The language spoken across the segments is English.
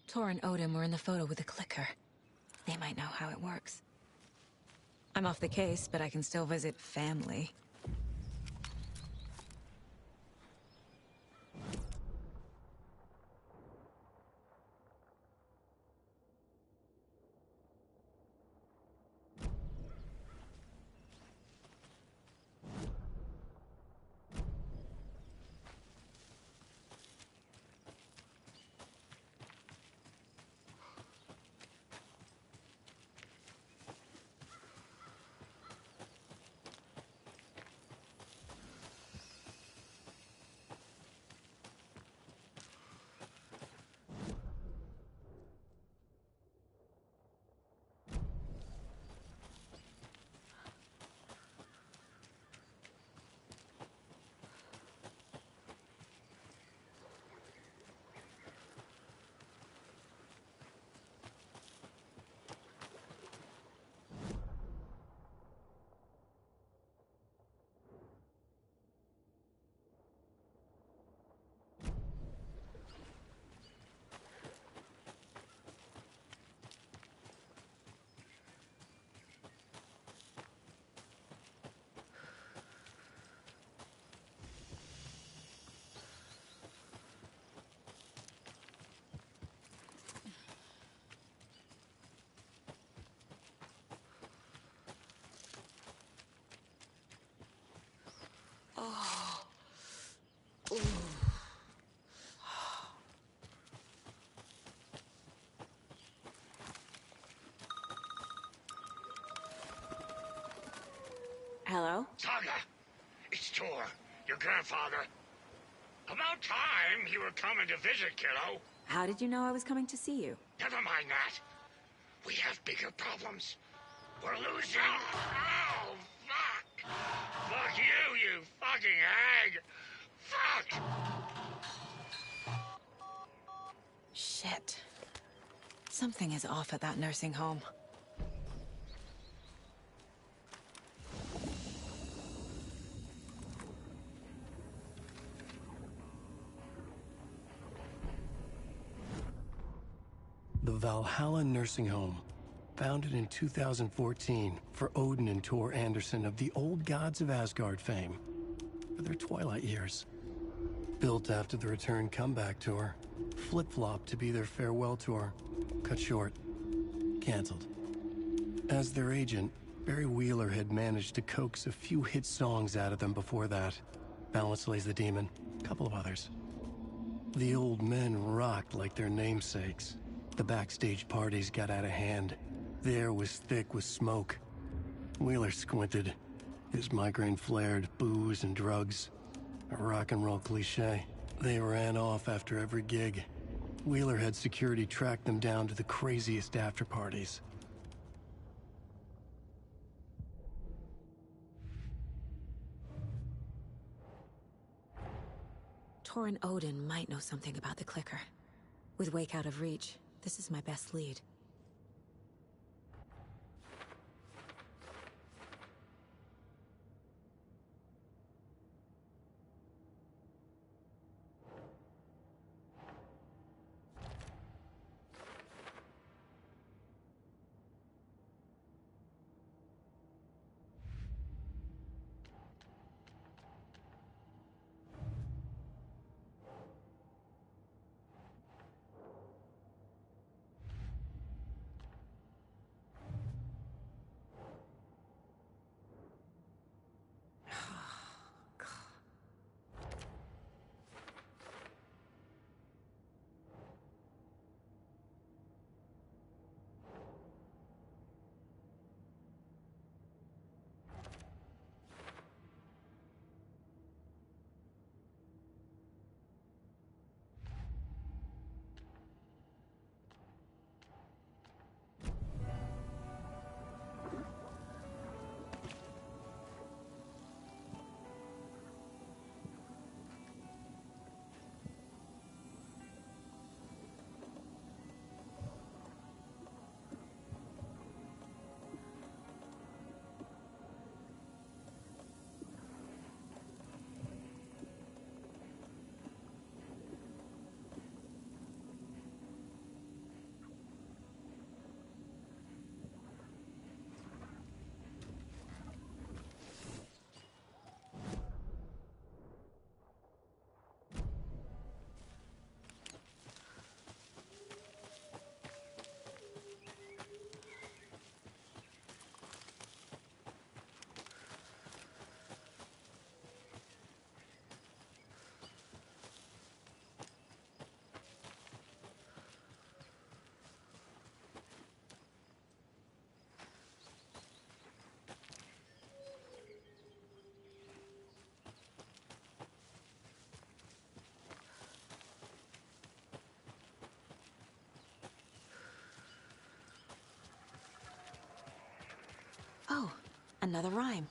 Tor and Odin were in the photo with the clicker. They might know how it works. I'm off the case, but I can still visit family. Hello? Saga! It's Tor, your grandfather. About time you were coming to visit, kiddo. How did you know I was coming to see you? Never mind that. We have bigger problems. We're losing... Oh, fuck! Fuck you, you fucking hag! Fuck! Shit. Something is off at that nursing home. The Valhalla Nursing Home, founded in 2014 for Odin and Tor Anderson of the Old Gods of Asgard fame, for their twilight years. Built after the return comeback tour, flip-flopped to be their farewell tour, cut short, canceled. As their agent, Barry Wheeler had managed to coax a few hit songs out of them before that. Balance Lays the Demon, a couple of others. The old men rocked like their namesakes. The backstage parties got out of hand. The air was thick with smoke. Wheeler squinted. His migraine flared, booze and drugs. A rock and roll cliche. They ran off after every gig. Wheeler had security track them down to the craziest after parties. Tor and Odin might know something about the clicker. With Wake out of reach, this is my best lead. Another rhyme.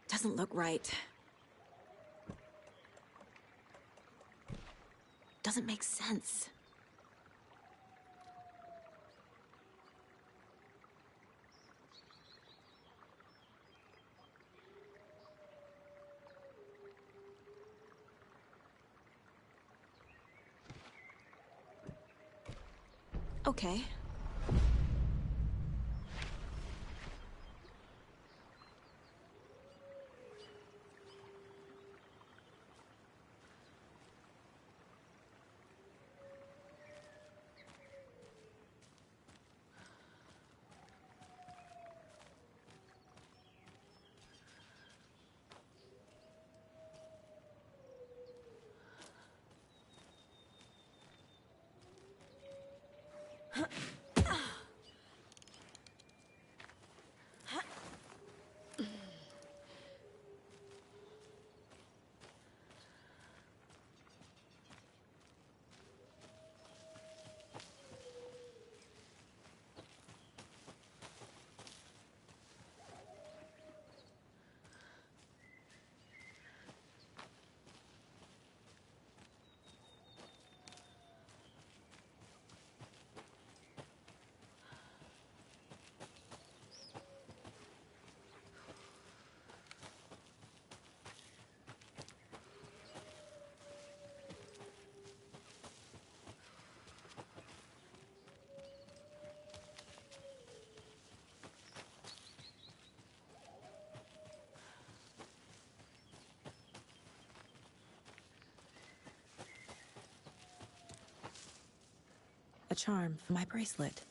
Doesn't look right. Doesn't make sense. Okay. A charm for my bracelet.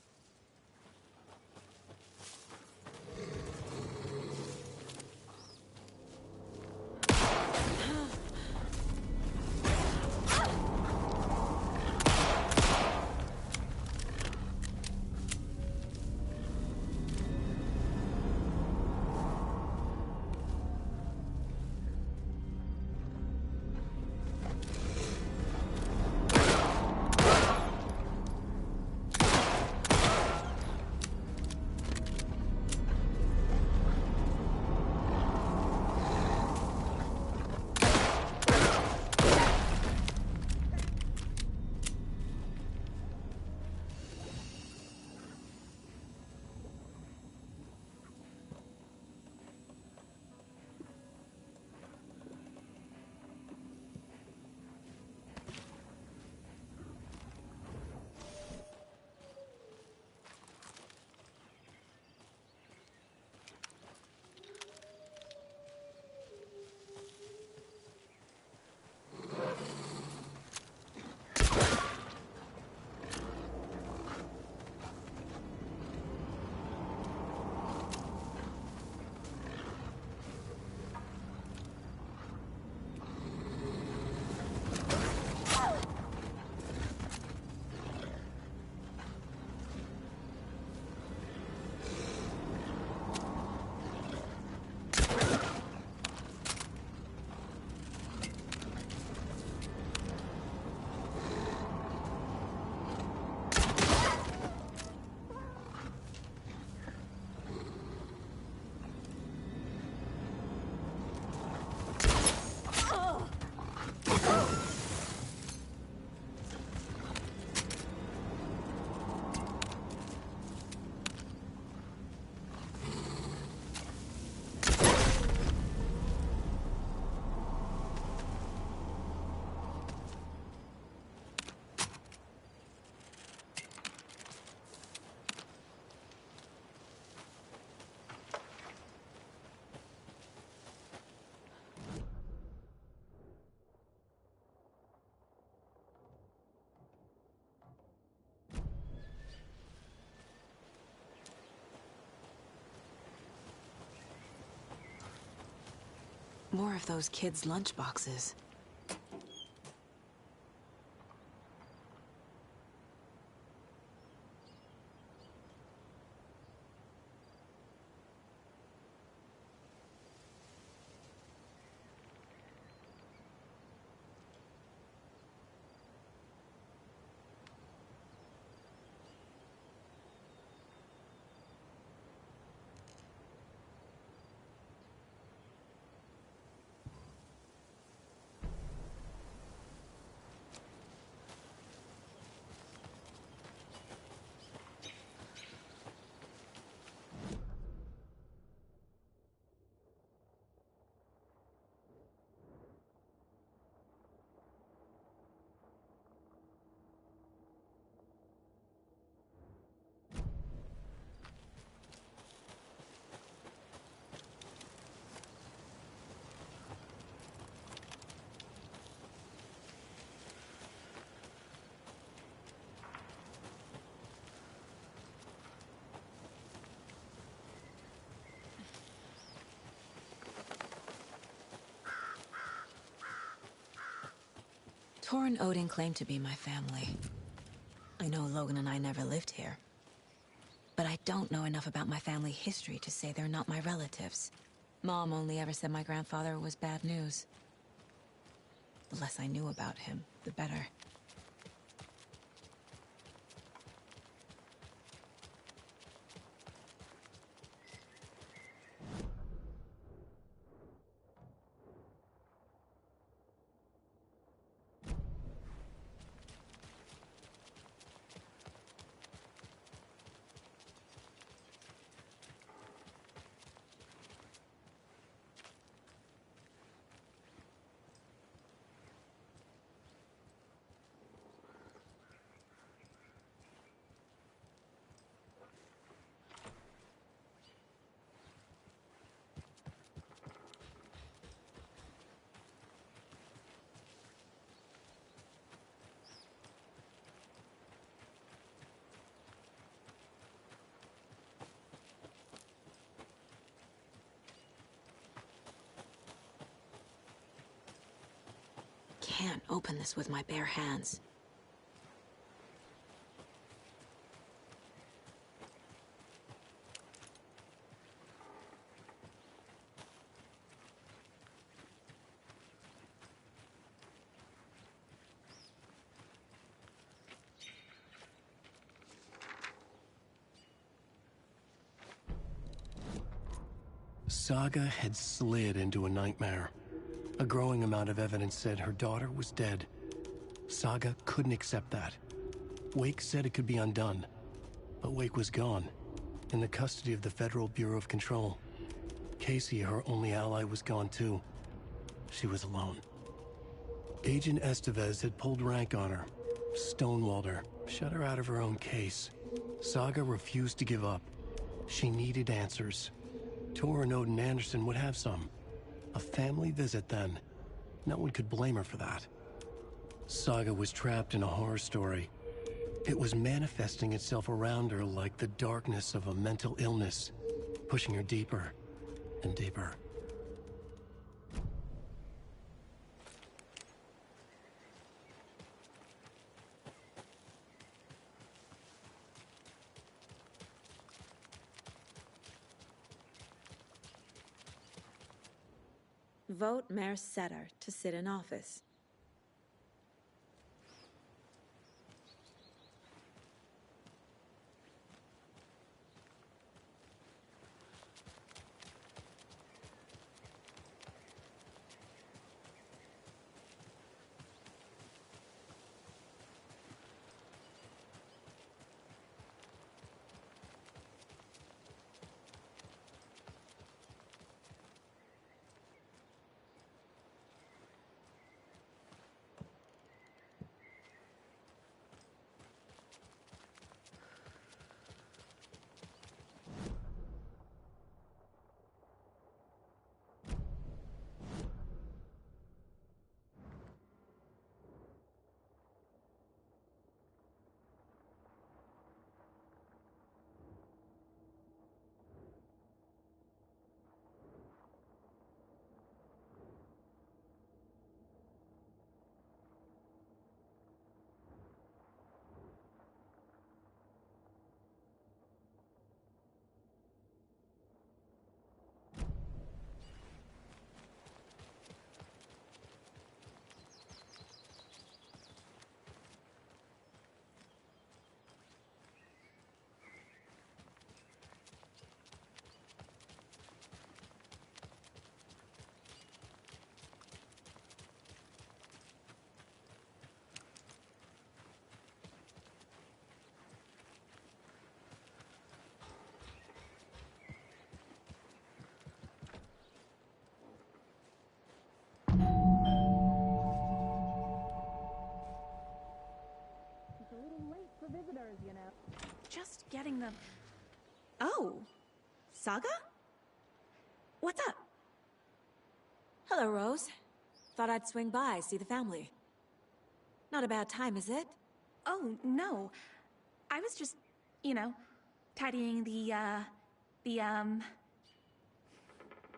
More of those kids' lunchboxes. Tor and Odin claim to be my family. I know Logan and I never lived here. But I don't know enough about my family history to say they're not my relatives. Mom only ever said my grandfather was bad news. The less I knew about him, the better. Can't open this with my bare hands. Saga had slid into a nightmare. A growing amount of evidence said her daughter was dead. Saga couldn't accept that. Wake said it could be undone. But Wake was gone, in the custody of the Federal Bureau of Control. Casey, her only ally, was gone too. She was alone. Agent Estevez had pulled rank on her, stonewalled her, shut her out of her own case. Saga refused to give up. She needed answers. Tor and Odin Anderson would have some. A family visit, then. No one could blame her for that. Saga was trapped in a horror story. It was manifesting itself around her like the darkness of a mental illness, pushing her deeper and deeper. Vote Mayor Setter to sit in office. visitors, you know. Just getting them. Oh, Saga? What's up? Hello, Rose. Thought I'd swing by, see the family. Not a bad time, is it? Oh, no. I was just, tidying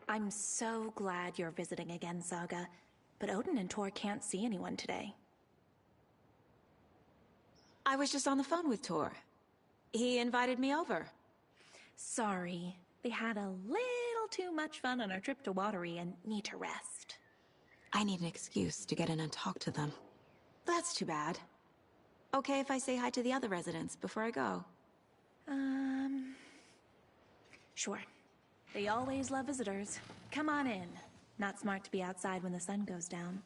I'm so glad you're visiting again, Saga. But Odin and Tor can't see anyone today. I was just on the phone with Tor. He invited me over. Sorry. They had a little too much fun on our trip to Watery and need to rest. I need an excuse to get in and talk to them. That's too bad. Okay if I say hi to the other residents before I go? Sure. They always love visitors. Come on in. Not smart to be outside when the sun goes down.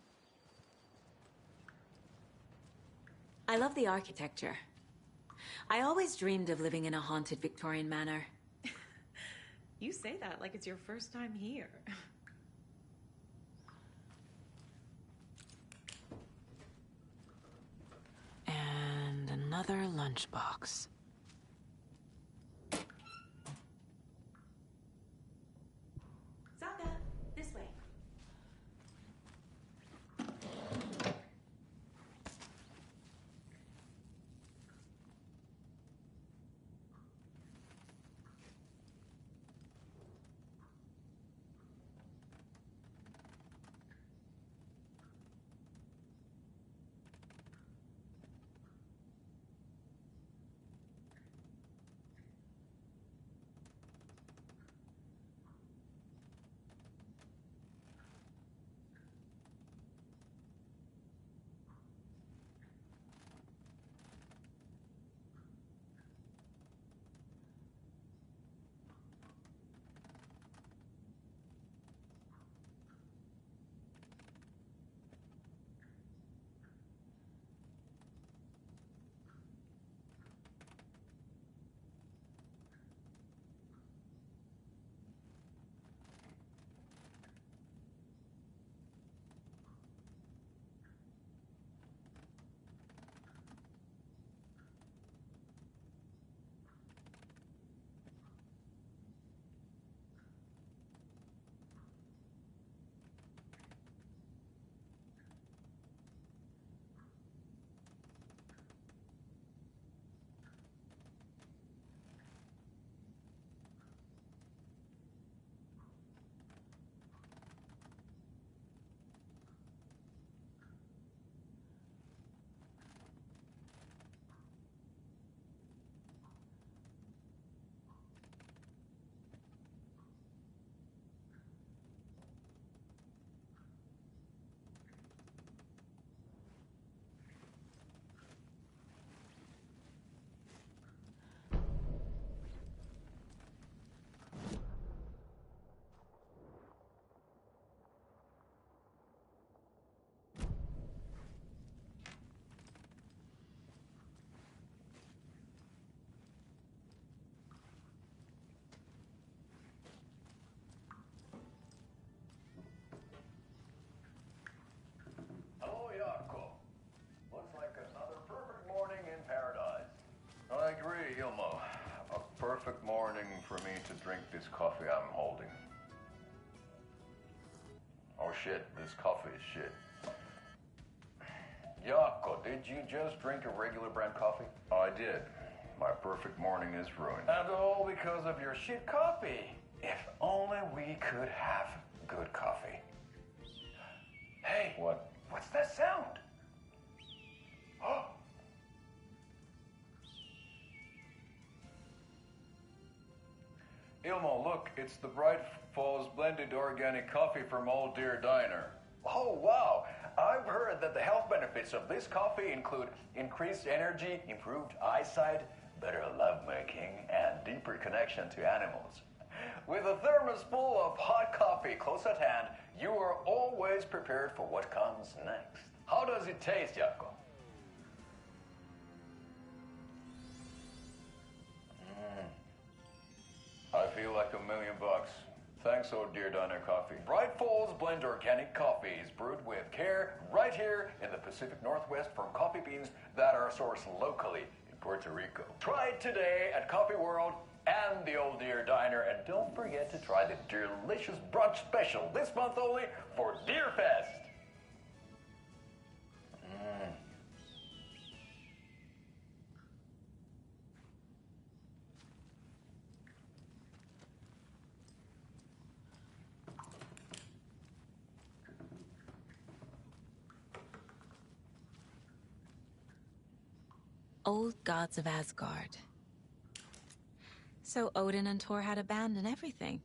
I love the architecture. I always dreamed of living in a haunted Victorian manor. You say that like it's your first time here. And another lunchbox. Saga, this way. Perfect morning for me to drink this coffee I'm holding. Oh shit, this coffee is shit. Jaakko, did you just drink a regular brand coffee? I did. My perfect morning is ruined. And all because of your shit coffee. If only we could have good coffee. Hey. What? What's that sound? Oh. Ilmo, look, it's the Bright Falls blended organic coffee from Old Deer Diner. Oh, wow. I've heard that the health benefits of this coffee include increased energy, improved eyesight, better lovemaking, and deeper connection to animals. With a thermos full of hot coffee close at hand, you are always prepared for what comes next. How does it taste, Jaakko? I feel like $1 million. Thanks, Old Deer Diner Coffee. Bright Falls Blend Organic Coffee is brewed with care right here in the Pacific Northwest from coffee beans that are sourced locally in Puerto Rico. Try it today at Coffee World and the Old Deer Diner, and don't forget to try the delicious brunch special this month only for Deer Fest. Old gods of Asgard. So Odin and Thor had a band and everything.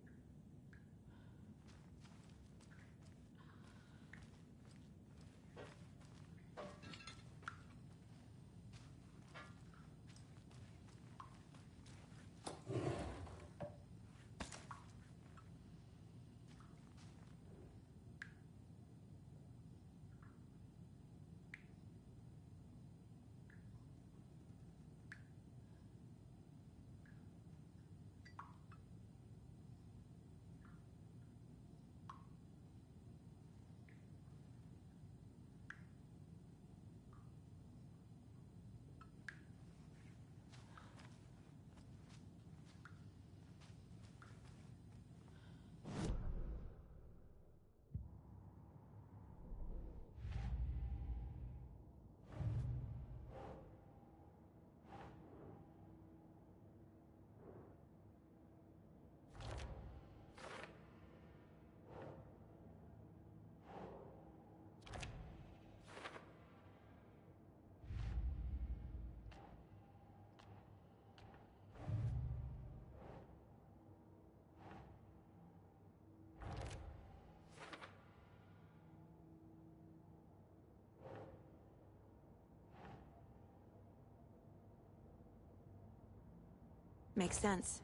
Makes sense.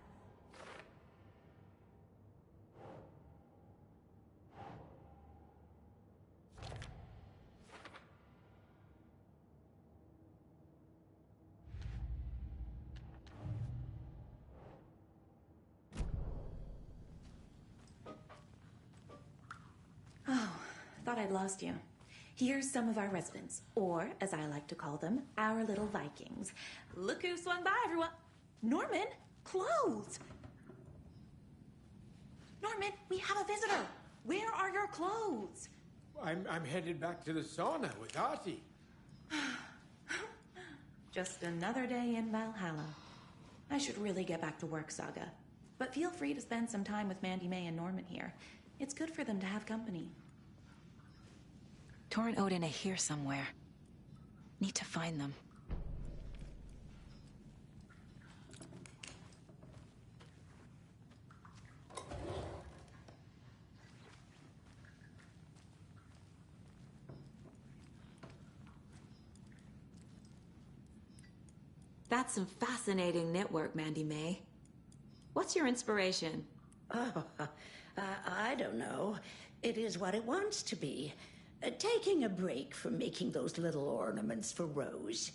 Oh, thought I'd lost you. Here's some of our residents, or as I like to call them, our little Vikings. Look who swung by, everyone. Norman, clothes. Norman, we have a visitor. Where are your clothes? I'm headed back to the sauna with Artie. Just another day in Valhalla. I should really get back to work, Saga. But feel free to spend some time with Mandy May and Norman here. It's good for them to have company. Thor and Odin are here somewhere. Need to find them. That's some fascinating knitwork, Mandy May. What's your inspiration? Oh, I don't know. It is what it wants to be. Taking a break from making those little ornaments for Rose.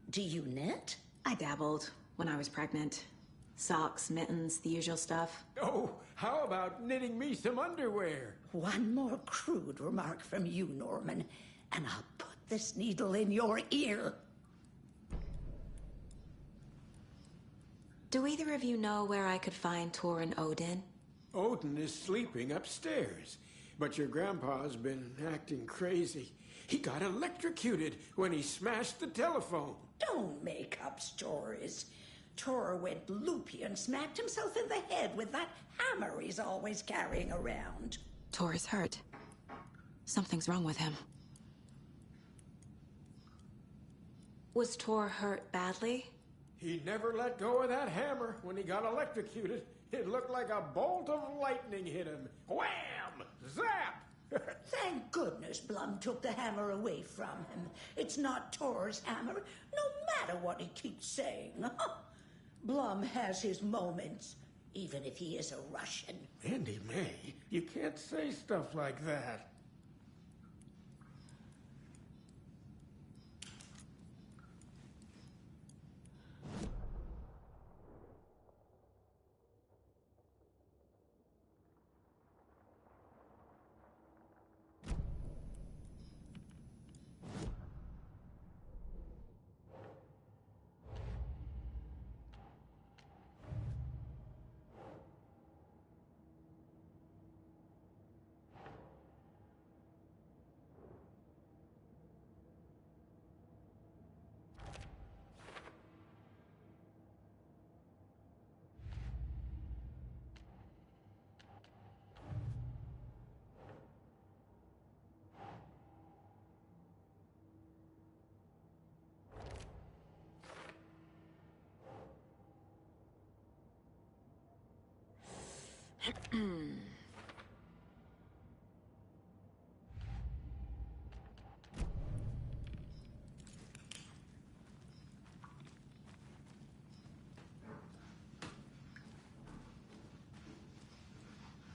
Do you knit? I dabbled when I was pregnant. Socks, mittens, the usual stuff. Oh, how about knitting me some underwear? One more crude remark from you, Norman, and I'll put this needle in your ear. Do either of you know where I could find Thor and Odin? Odin is sleeping upstairs, but your grandpa's been acting crazy. He got electrocuted when he smashed the telephone. Don't make up stories. Thor went loopy and smacked himself in the head with that hammer he's always carrying around. Thor is hurt. Something's wrong with him. Was Thor hurt badly? He never let go of that hammer when he got electrocuted. It looked like a bolt of lightning hit him. Wham! Zap! Thank goodness Blum took the hammer away from him. It's not Thor's hammer, no matter what he keeps saying. Blum has his moments, even if he is a Russian. Mandy May, you can't say stuff like that.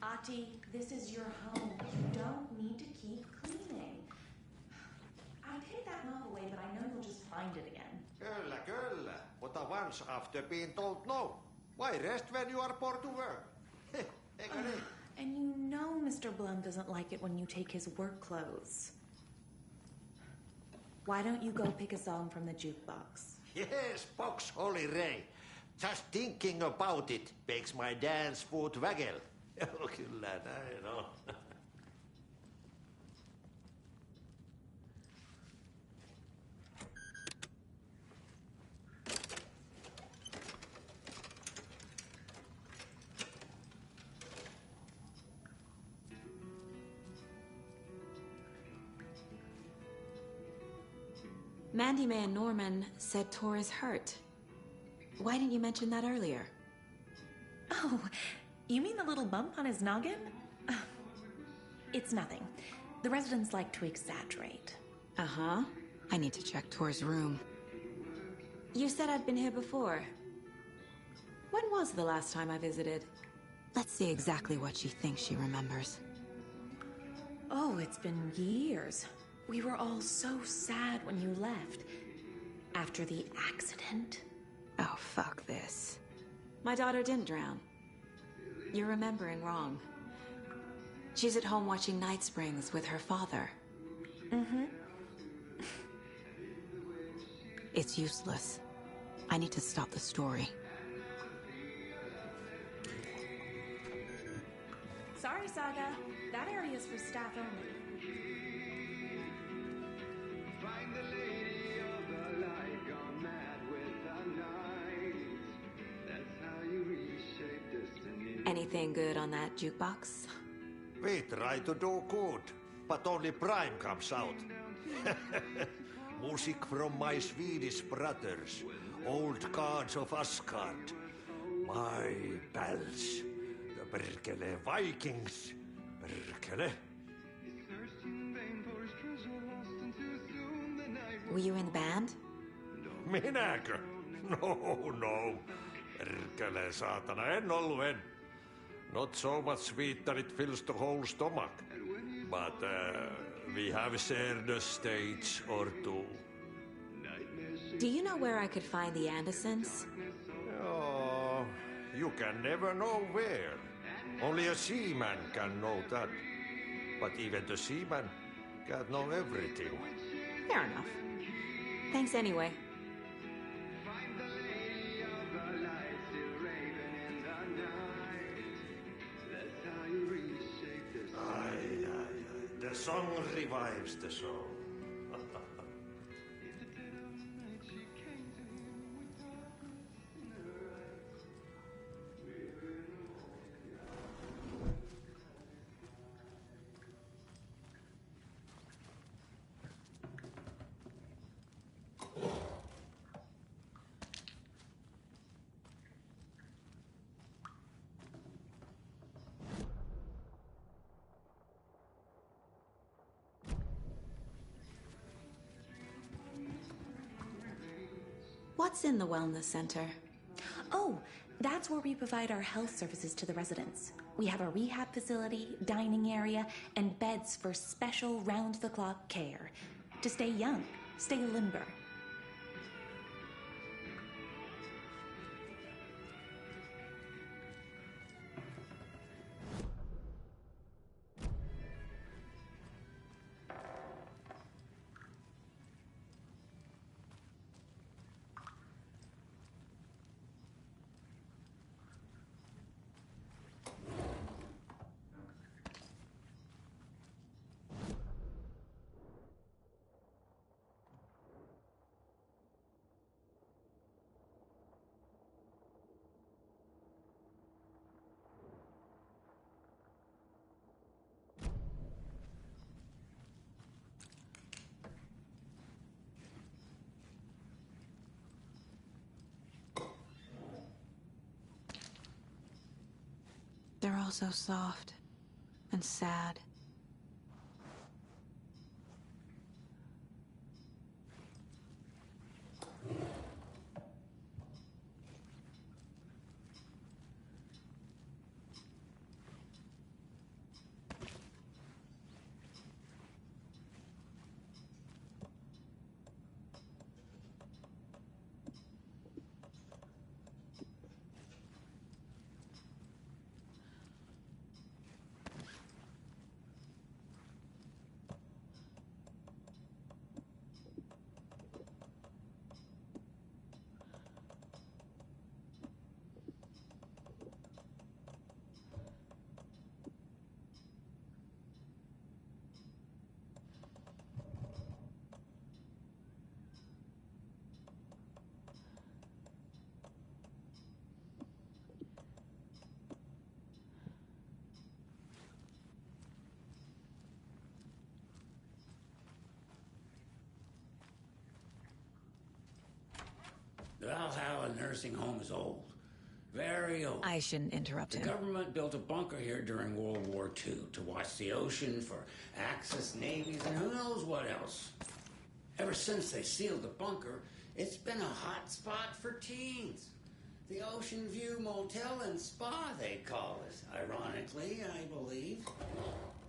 Ati, this is your home. You don't need to keep cleaning. I take that knob away, but I know you'll just find it again. Kyllä, kyllä. But once after being told no. Why rest when you are poor to work? Eikö niin? And you know Mr. Blum doesn't like it when you take his work clothes. Why don't you go pick a song from the jukebox? Yes, Box Holly Ray. Just thinking about it makes my dance foot waggle. Kyllä näin on. Mandy May and Norman said Tor is hurt. Why didn't you mention that earlier? Oh, you mean the little bump on his noggin? It's nothing. The residents like to exaggerate. Uh-huh. I need to check Tor's room. You said I'd been here before. When was the last time I visited? Let's see exactly what she thinks she remembers. Oh, it's been years. We were all so sad when you left. After the accident. Oh, fuck this. My daughter didn't drown. You're remembering wrong. She's at home watching Night Springs with her father. Mm-hmm. It's useless. I need to stop the story. Sorry, Saga. That area is for staff only. Find the lady of the light gone mad with the night. That's how you reshape destiny. Anything good on that jukebox? We try to do good, but only Prime comes out. Music from my Swedish brothers, old gods of Asgard. My pals, the Perkele Vikings. Perkele. Were you in the band? Minäkö? No. Perkele saatana, en ollut en. Not so much sweet that it fills the whole stomach. But we have shared a stage or two. Do you know where I could find the Andersons? Oh, you can never know where. Only a seaman can know that. But even the seaman can't know everything. Fair enough. Thanks anyway. Find the lady of the light still raving in the night. That's how you reshape destiny. Aye. The song revives the soul. What's in the wellness center? Oh, that's where we provide our health services to the residents. We have a rehab facility, dining area, and beds for special round-the-clock care. To stay young, stay limber. They're all so soft and sad. nursing home is old. Very old. I shouldn't interrupt The him. government built a bunker here during World War II to watch the ocean for Axis navies and who knows what else. Ever since they sealed the bunker, it's been a hot spot for teens. The Ocean View Motel and Spa, they call it. Ironically, I believe.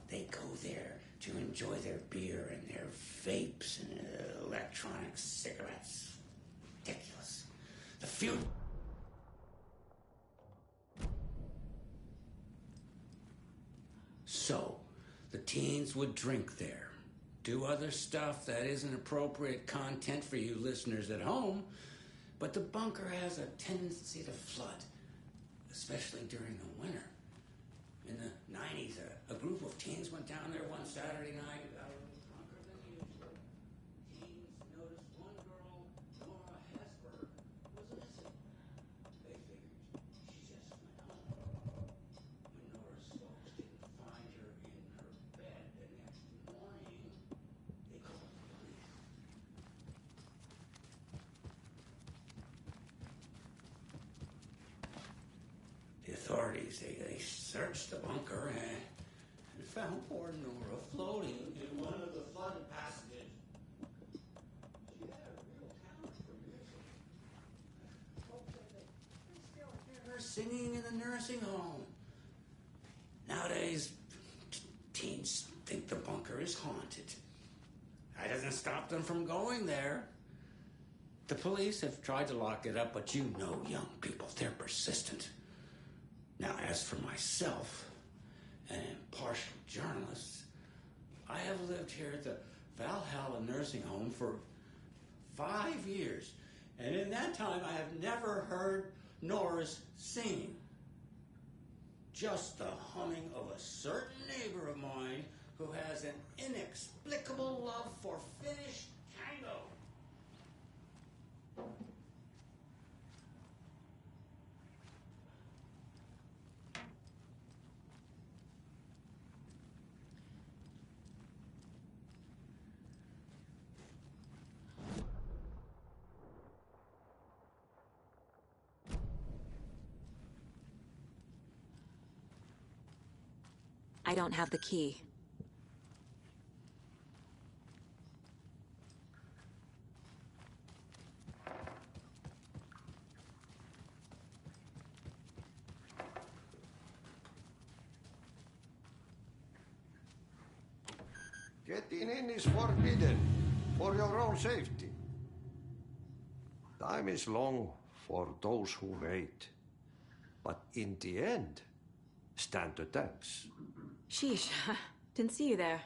They go there to enjoy their beer and their vapes and electronic cigarettes. Ridiculous. The few... So, the teens would drink there, do other stuff that isn't appropriate content for you listeners at home, but the bunker has a tendency to flood, especially during the winter. In the 90s, a group of teens went down there one Saturday night, got a little drunker than usual. Teens noticed one girl, Nora Hesberg, was missing. They figured she just went home. When Nora's folks didn't find her in her bed the next morning, they called the police. The authorities, they searched the bunker and found poor Nora floating in one of the flood passages. She had a real talent for music. Folks said they still hear her singing in the nursing home. Nowadays, teens think the bunker is haunted. That doesn't stop them from going there. The police have tried to lock it up, but you know young people, they're persistent. Now, as for myself, an impartial journalist, I have lived here at the Valhalla Nursing Home for 5 years, and in that time I have never heard Nora's singing. Just the humming of a certain neighbor of mine who has an inexplicable love for Finnish tango. I don't have the key. Getting in is forbidden, for your own safety. Time is long for those who wait. But in the end, stand the thanks. Sheesh, didn't see you there.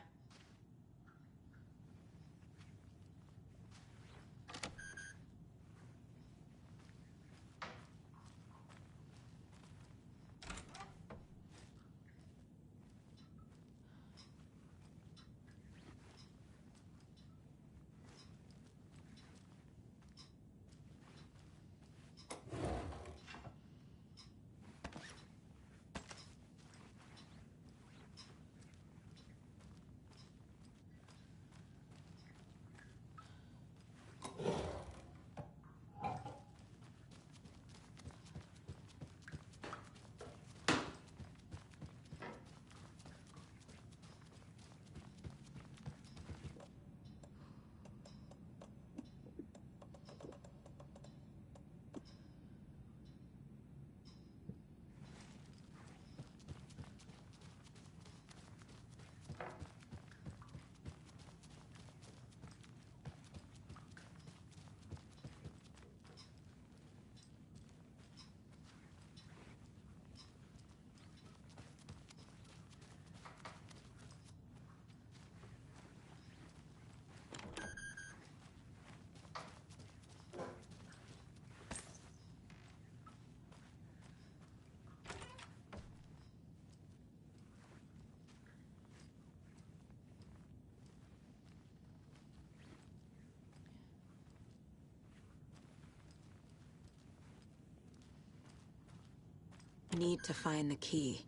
Need to find the key.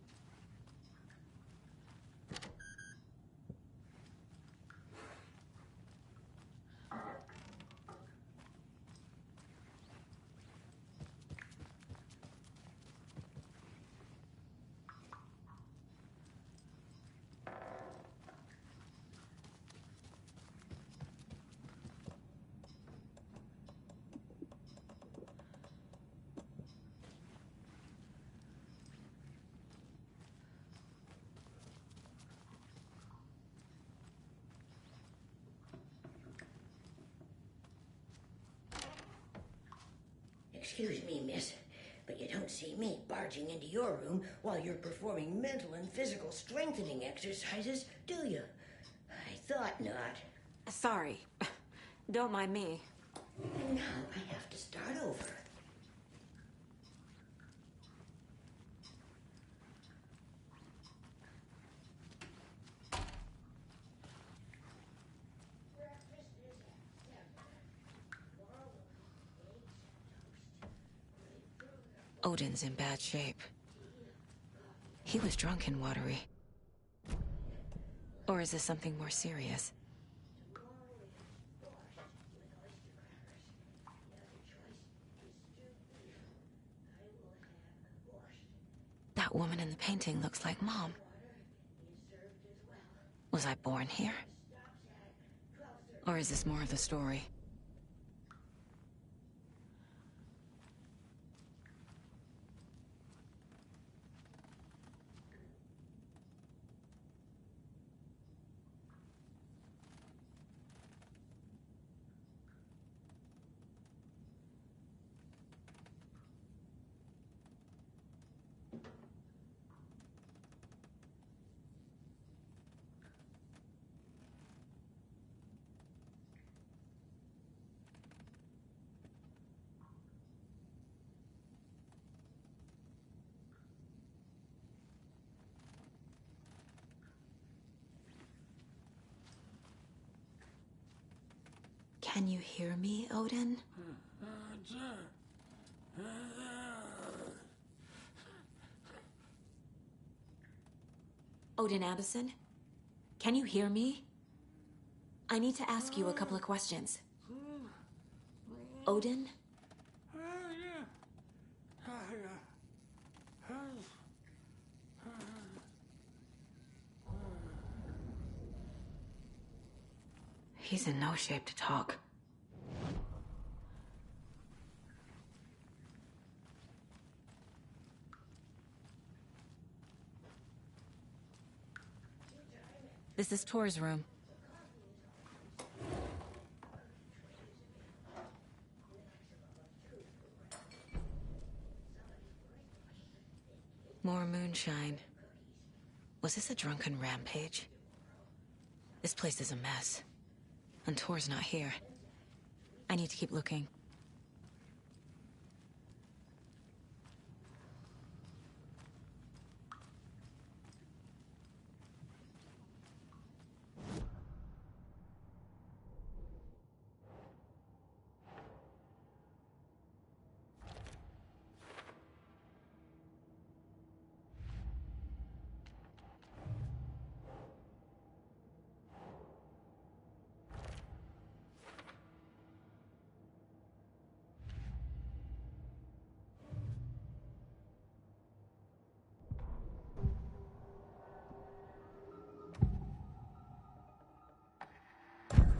Excuse me, miss, but you don't see me barging into your room while you're performing mental and physical strengthening exercises, do you? I thought not. Sorry. Don't mind me. And now I have to start over. Odin's in bad shape. He was drunk and watery. Or is this something more serious? That woman in the painting looks like Mom. Was I born here? Or is this more of the story? Can you hear me, Odin? Odin Anderson? Can you hear me? I need to ask you a couple of questions. Odin? He's in no shape to talk. This is Tor's room. More moonshine. Was this a drunken rampage? This place is a mess. And Tor's not here. I need to keep looking.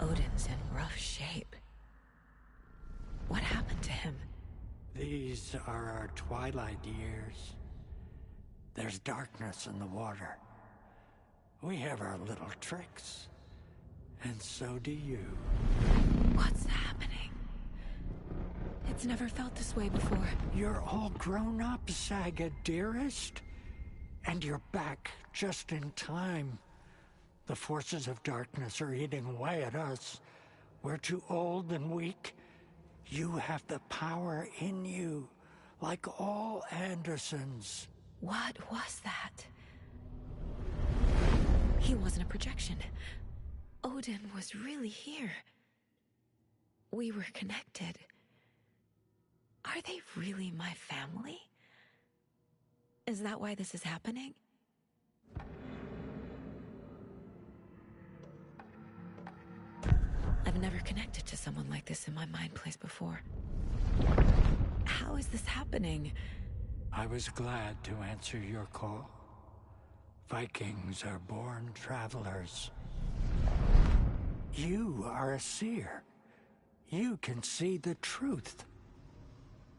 Odin's in rough shape. What happened to him? These are our twilight years. There's darkness in the water. We have our little tricks. And so do you. What's happening? It's never felt this way before. You're all grown up, Saga, dearest. And you're back just in time. The forces of darkness are eating away at us. We're too old and weak. You have the power in you, like all Andersons. What was that? He wasn't a projection. Odin was really here. We were connected. Are they really my family? Is that why this is happening? I've never connected to someone like this in my mind place before. How is this happening? I was glad to answer your call. Vikings are born travelers. You are a seer. You can see the truth.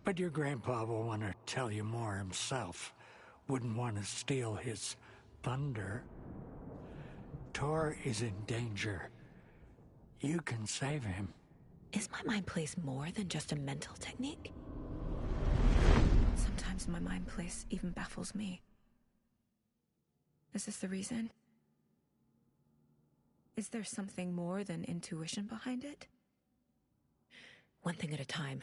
But your grandpa will want to tell you more himself. Wouldn't want to steal his thunder. Tor is in danger. You can save him. Is my mind place more than just a mental technique? my mind place even baffles me. Is this the reason? Is there something more than intuition behind it? One thing at a time.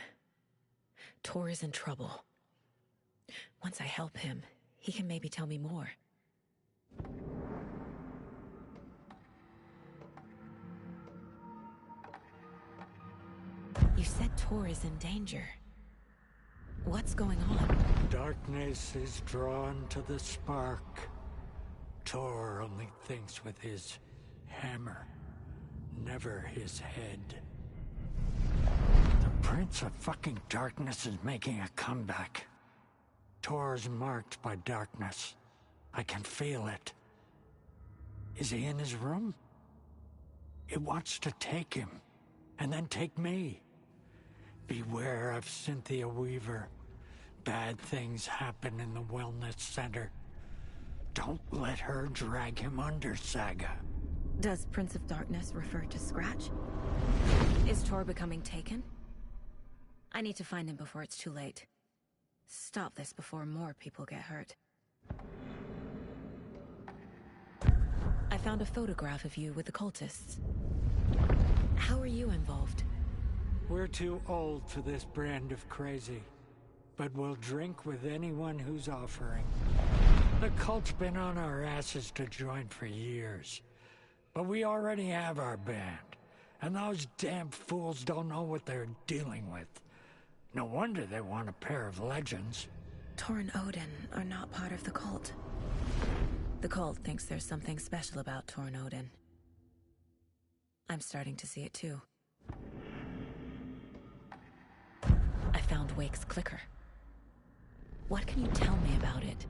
Tor is in trouble. Once I help him, he can maybe tell me more. You said Tor is in danger. What's going on? Darkness is drawn to the spark. Tor only thinks with his hammer, never his head. The Prince of fucking Darkness is making a comeback. Tor's marked by darkness. I can feel it. Is he in his room? It wants to take him, and then take me. Beware of Cynthia Weaver. Bad things happen in the wellness center. Don't let her drag him under, Saga. Does Prince of Darkness refer to Scratch? Is Tor becoming taken? I need to find him before it's too late. Stop this before more people get hurt. I found a photograph of you with the cultists. How are you involved? We're too old for this brand of crazy, but we'll drink with anyone who's offering. The cult's been on our asses to join for years, but we already have our band, and those damn fools don't know what they're dealing with. No wonder they want a pair of legends. Tor and Odin are not part of the cult. The cult thinks there's something special about Tor and Odin. I'm starting to see it too. I found Wake's clicker. What can you tell me about it?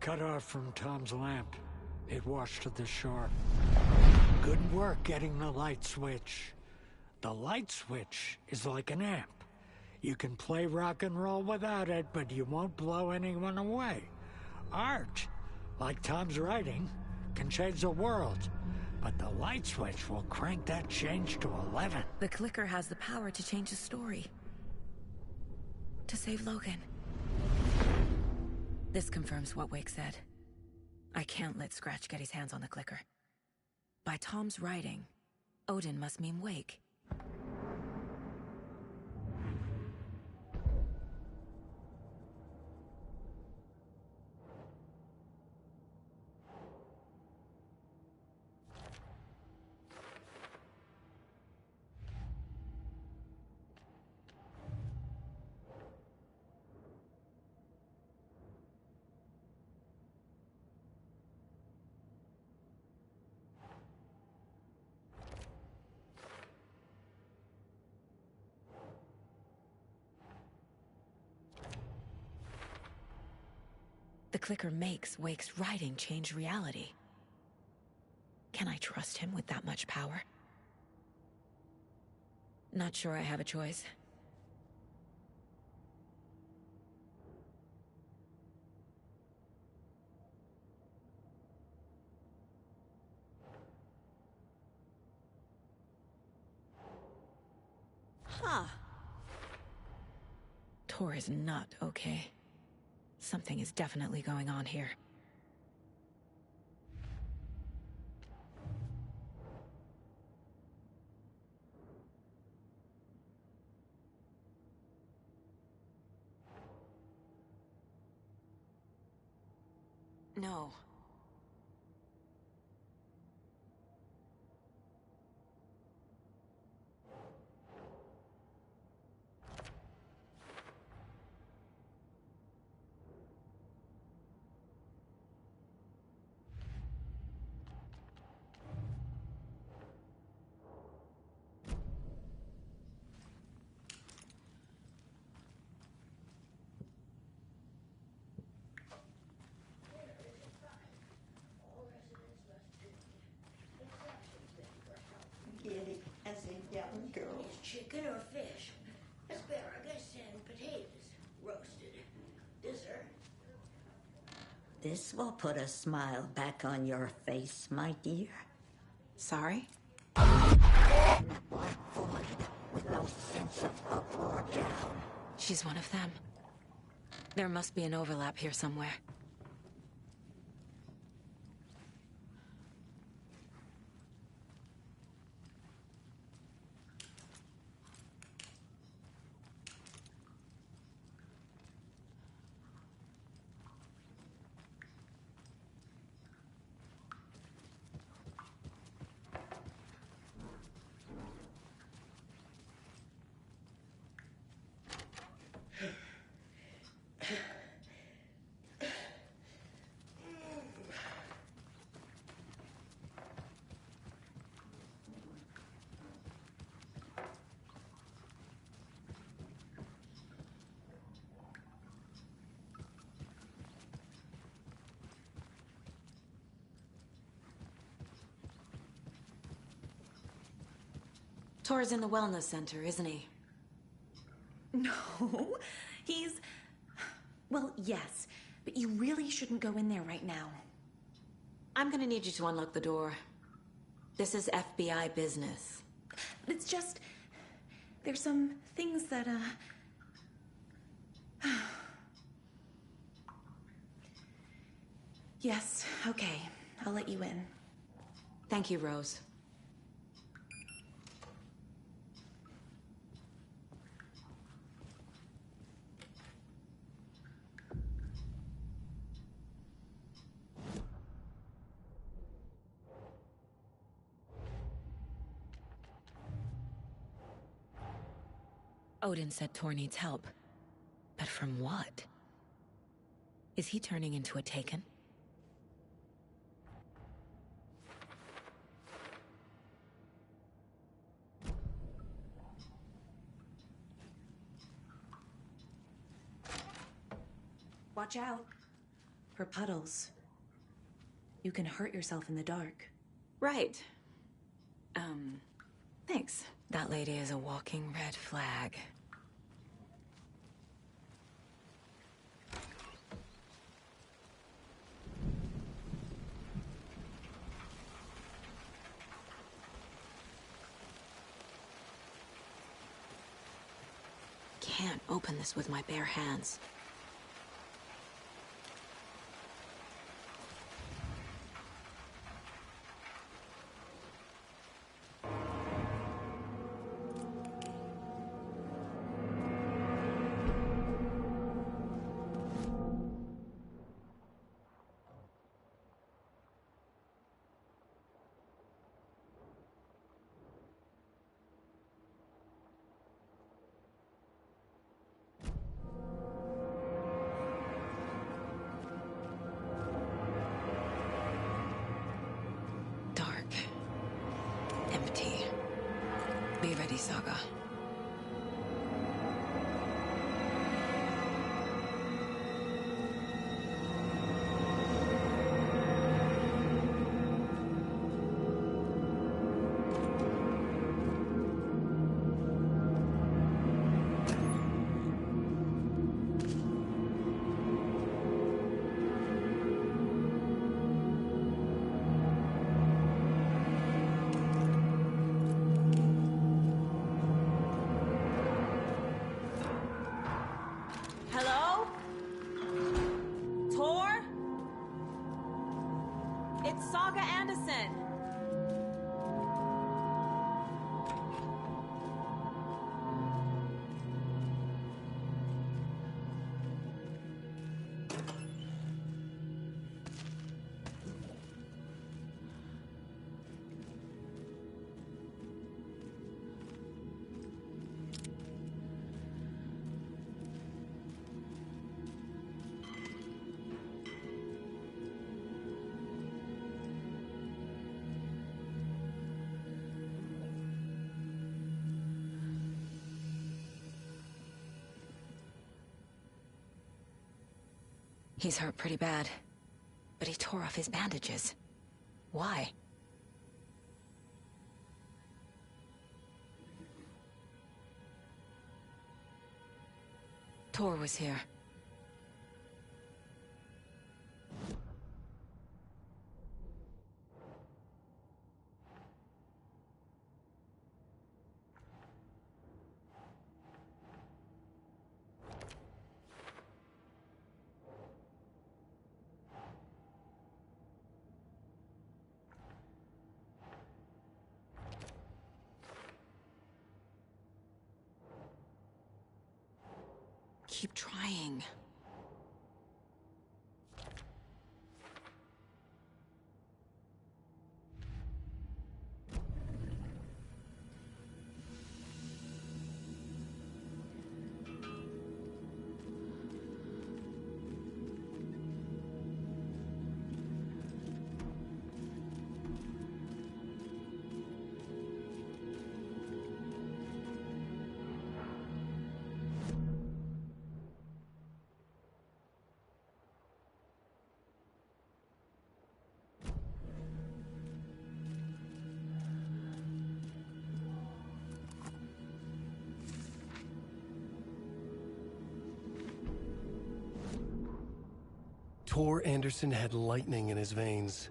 Cut off from Tom's lamp. It washed to the shore. Good work getting the light switch. The light switch is like an amp. You can play rock and roll without it, but you won't blow anyone away. Art, like Tom's writing, can change the world. But the light switch will crank that change to 11. The clicker has the power to change the story. To save Logan. This confirms what Wake said. I can't let Scratch get his hands on the clicker. By Tom's writing, Odin must mean Wake. The clicker makes Wake's writing change reality. Can I trust him with that much power? Not sure I have a choice. Huh. Tor is not okay. Something is definitely going on here. No. Chicken or fish? Asparagus and potatoes, roasted. Dessert. This will put a smile back on your face, my dear. Sorry? With no sense of up or down. She's one of them. There must be an overlap here somewhere. Tor's in the wellness center, isn't he? No, he's... Well, yes, but you really shouldn't go in there right now. I'm gonna need you to unlock the door. This is FBI business. It's just... There's some things that, Yes, okay. I'll let you in. Thank you, Rose. Odin said Tor needs help. But from what? Is he turning into a Taken? Watch out. For puddles. You can hurt yourself in the dark. Right. Thanks. That lady is a walking red flag. Can't open this with my bare hands. Be ready, Saga. He's hurt pretty bad, but he tore off his bandages. Why? Tor was here. keep trying. Tor Anderson had lightning in his veins.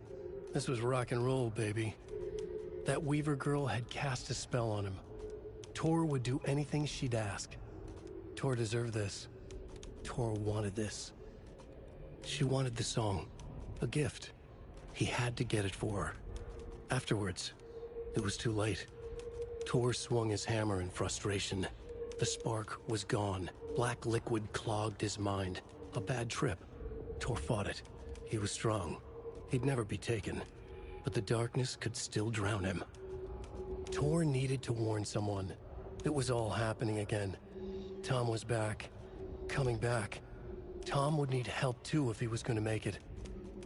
This was rock and roll, baby. That Weaver girl had cast a spell on him. Tor would do anything she'd ask. Tor deserved this. Tor wanted this. She wanted the song. A gift. He had to get it for her. Afterwards, it was too late. Tor swung his hammer in frustration. The spark was gone. Black liquid clogged his mind. A bad trip. Tor fought it. He was strong. He'd never be taken. But the darkness could still drown him. Tor needed to warn someone. It was all happening again. Tom was back. Coming back. Tom would need help too if he was going to make it.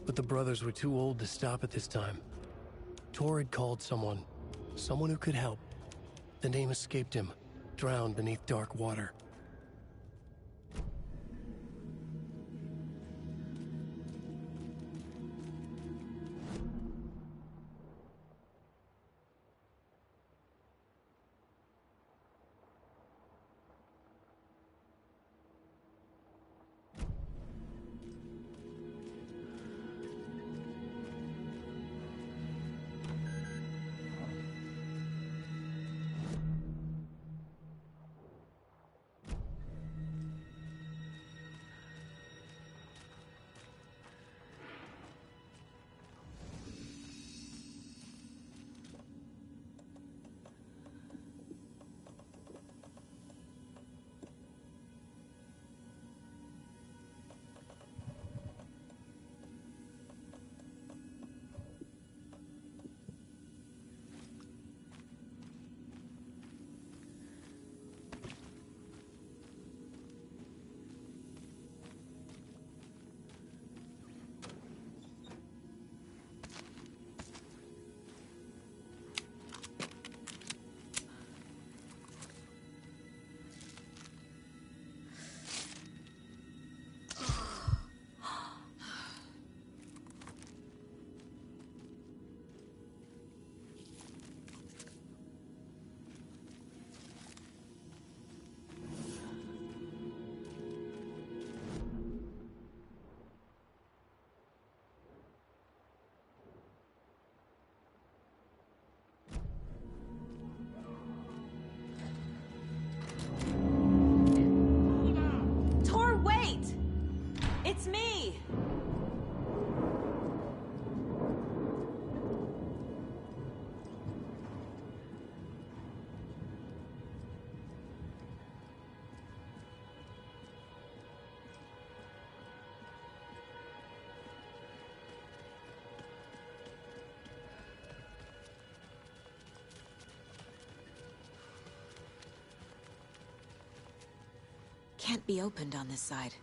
But the brothers were too old to stop it this time. Tor had called someone. Someone who could help. The name escaped him. Drowned beneath dark water. It's me! Can't be opened on this side.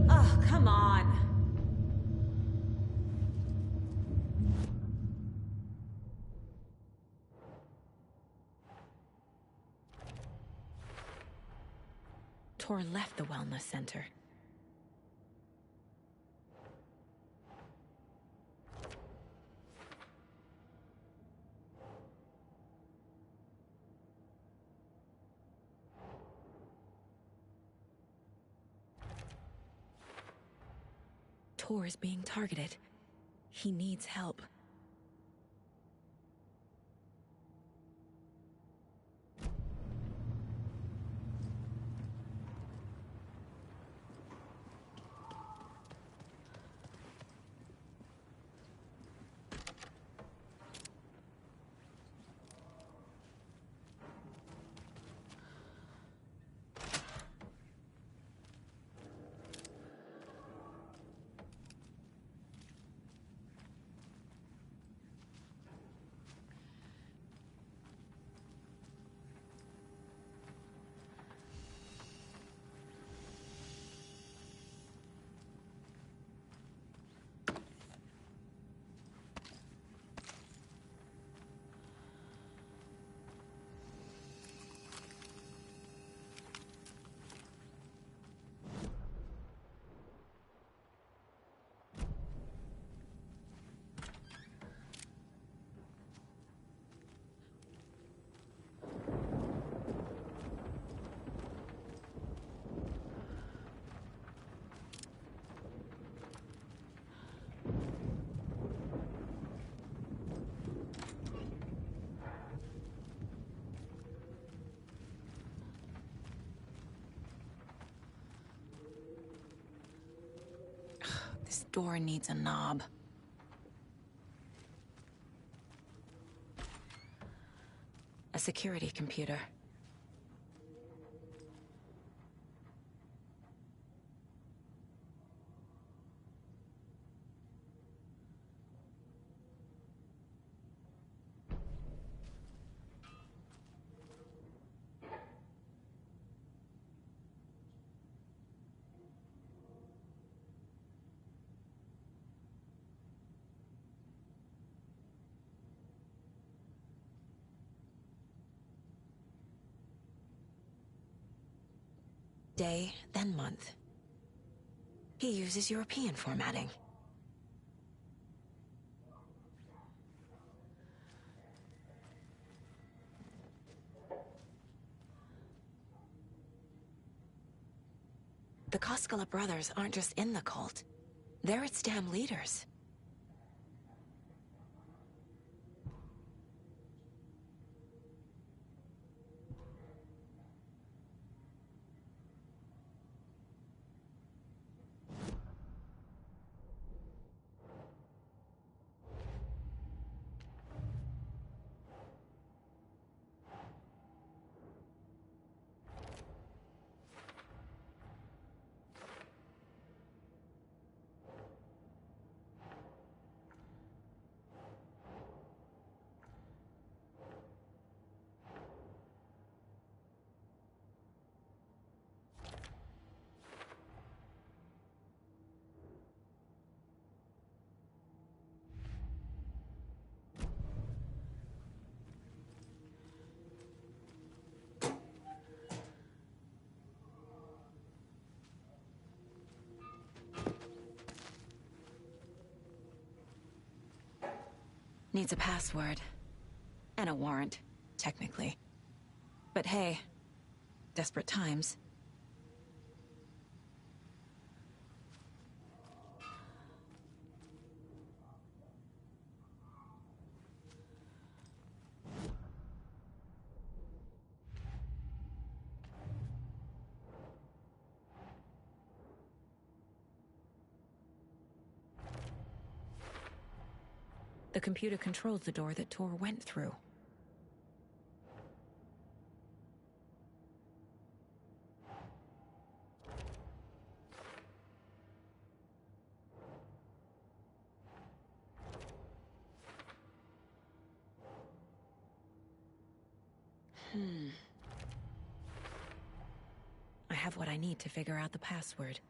Oh, come on. Tor left the wellness center. Tor is being targeted. He needs help. This door needs a knob. A security computer. Day, then month. He uses European formatting. The Koskela brothers aren't just in the cult. They're its damn leaders. Needs a password. And a warrant, technically. But hey, desperate times. The computer controls the door that Tor went through. I have what I need to figure out the password.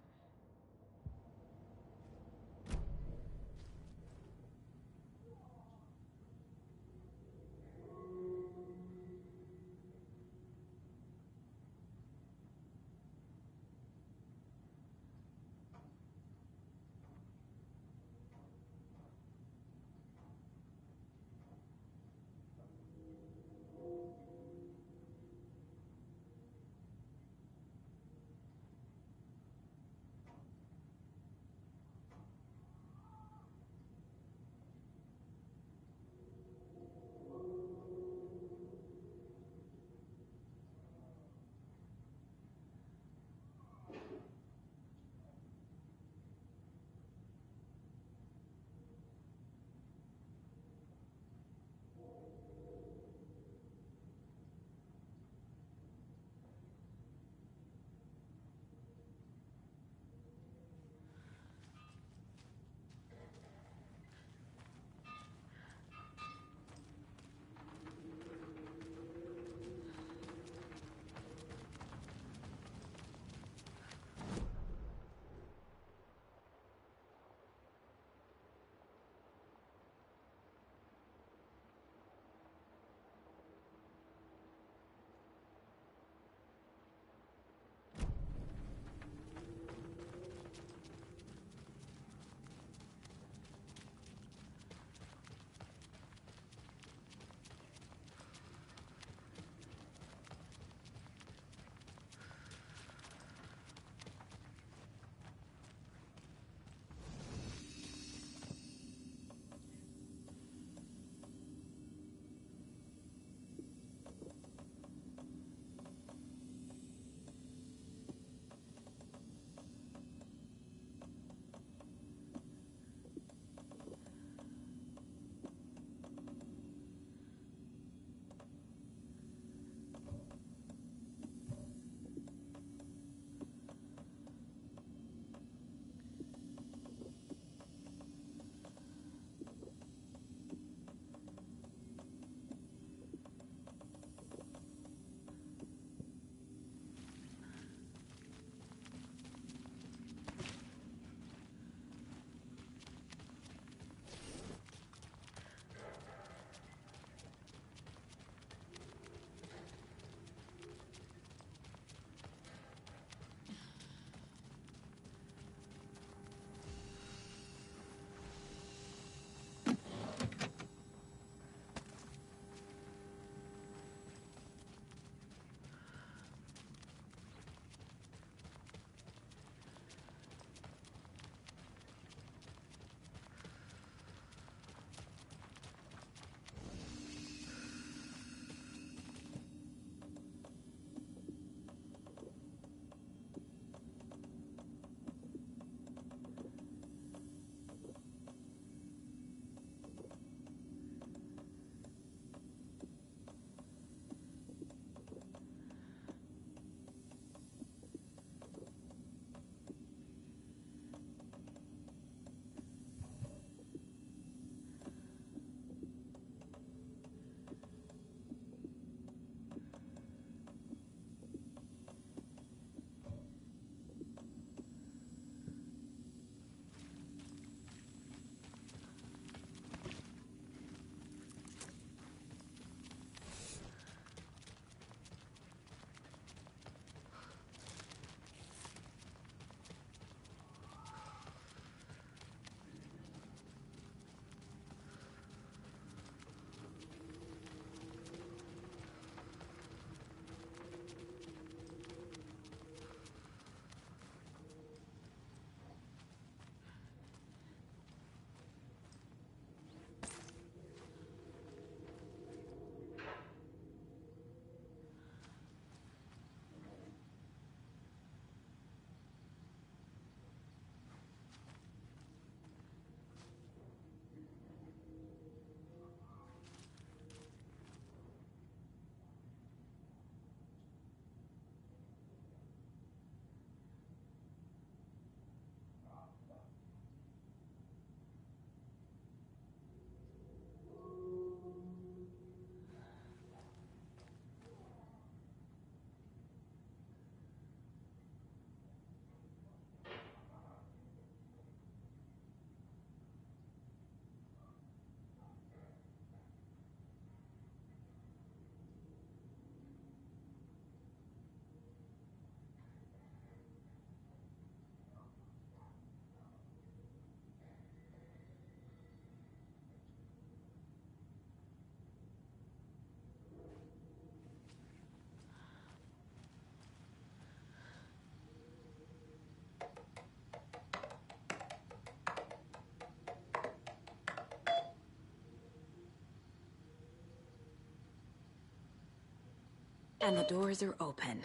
And the doors are open.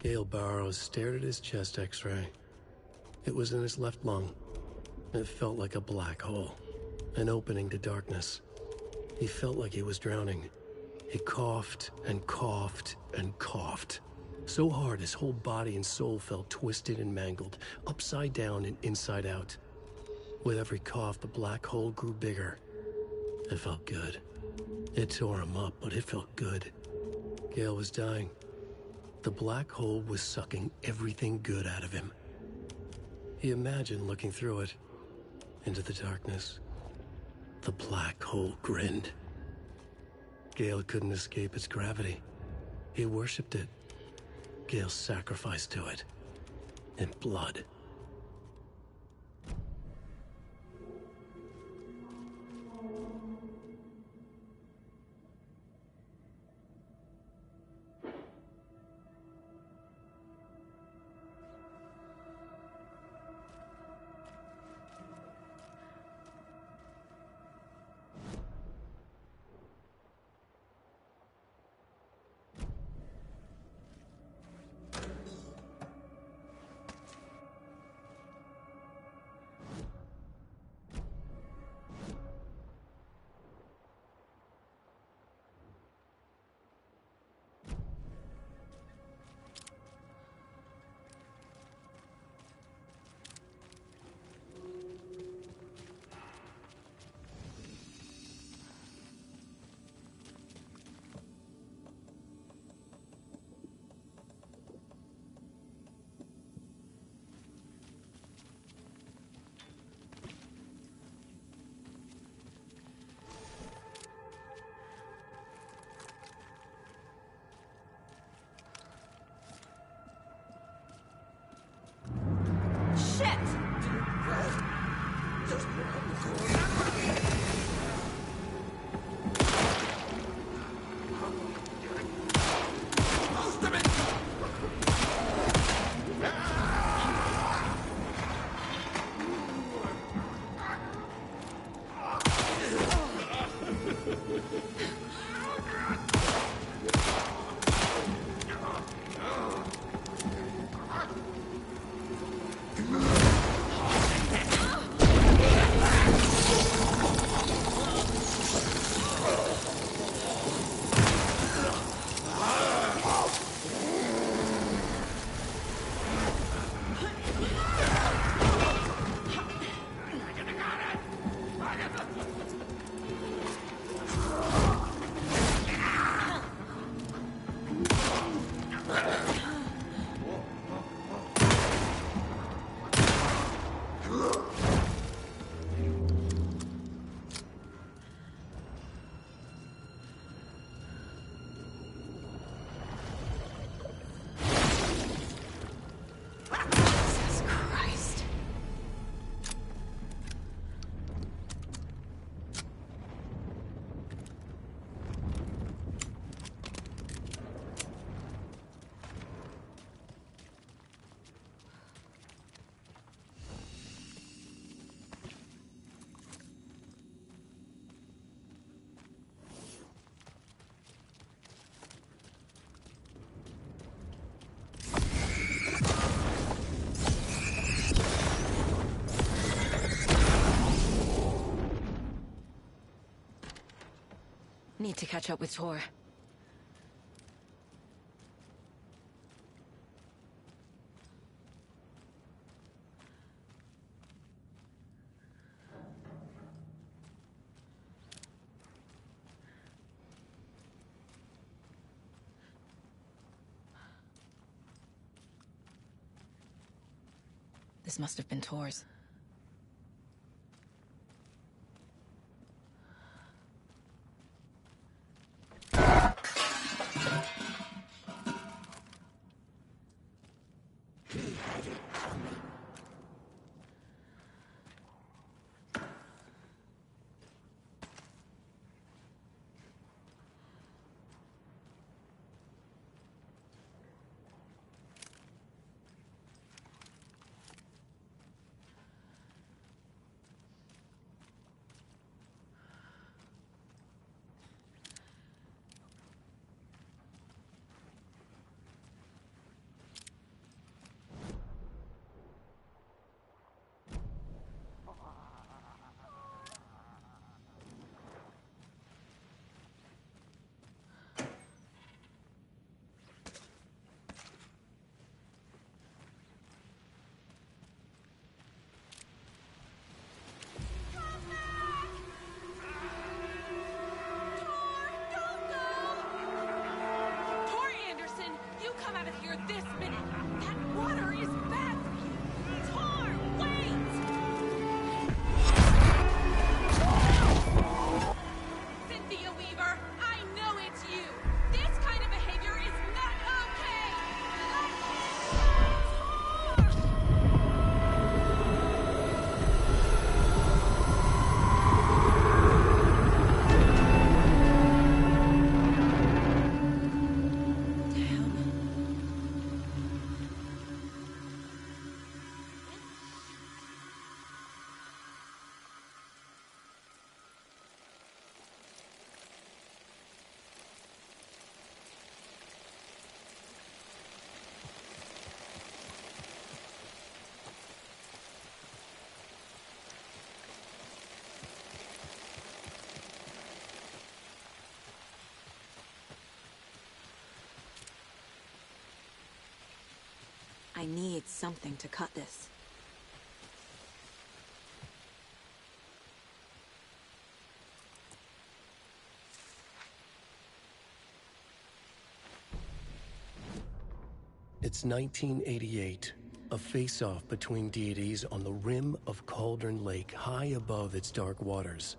Gale Barrows stared at his chest x-ray. It was in his left lung. It felt like a black hole, an opening to darkness. He felt like he was drowning. He coughed and coughed and coughed. So hard his whole body and soul felt twisted and mangled, upside down and inside out. With every cough, the black hole grew bigger. It felt good. It tore him up, but it felt good. Gale was dying. The black hole was sucking everything good out of him. He imagined looking through it, into the darkness. The black hole grinned. Gale couldn't escape its gravity. He worshipped it. Gale sacrificed to it. In blood. Need to catch up with Tor. This must have been Tor's. this minute! That water is bad for you! Tor, wait! Cynthia Weaver, I know it's you! This kind of behavior is not okay! I need something to cut this. It's 1988, a face-off between deities on the rim of Cauldron Lake, high above its dark waters.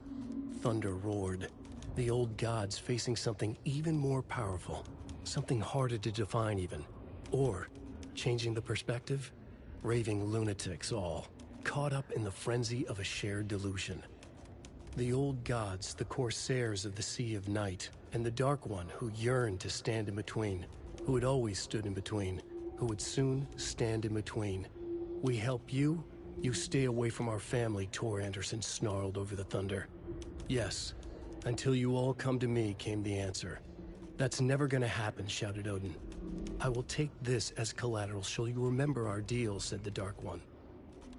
Thunder roared, the old gods facing something even more powerful, something harder to define even. Or, changing the perspective, raving lunatics all, caught up in the frenzy of a shared delusion. The old gods, the corsairs of the Sea of Night, and the Dark One who yearned to stand in between, who had always stood in between, who would soon stand in between. We help you, you stay away from our family, Tor Anderson snarled over the thunder. Yes, until you all come to me, came the answer. That's never gonna happen, shouted Odin. I will take this as collateral, shall you remember our deal, said the Dark One.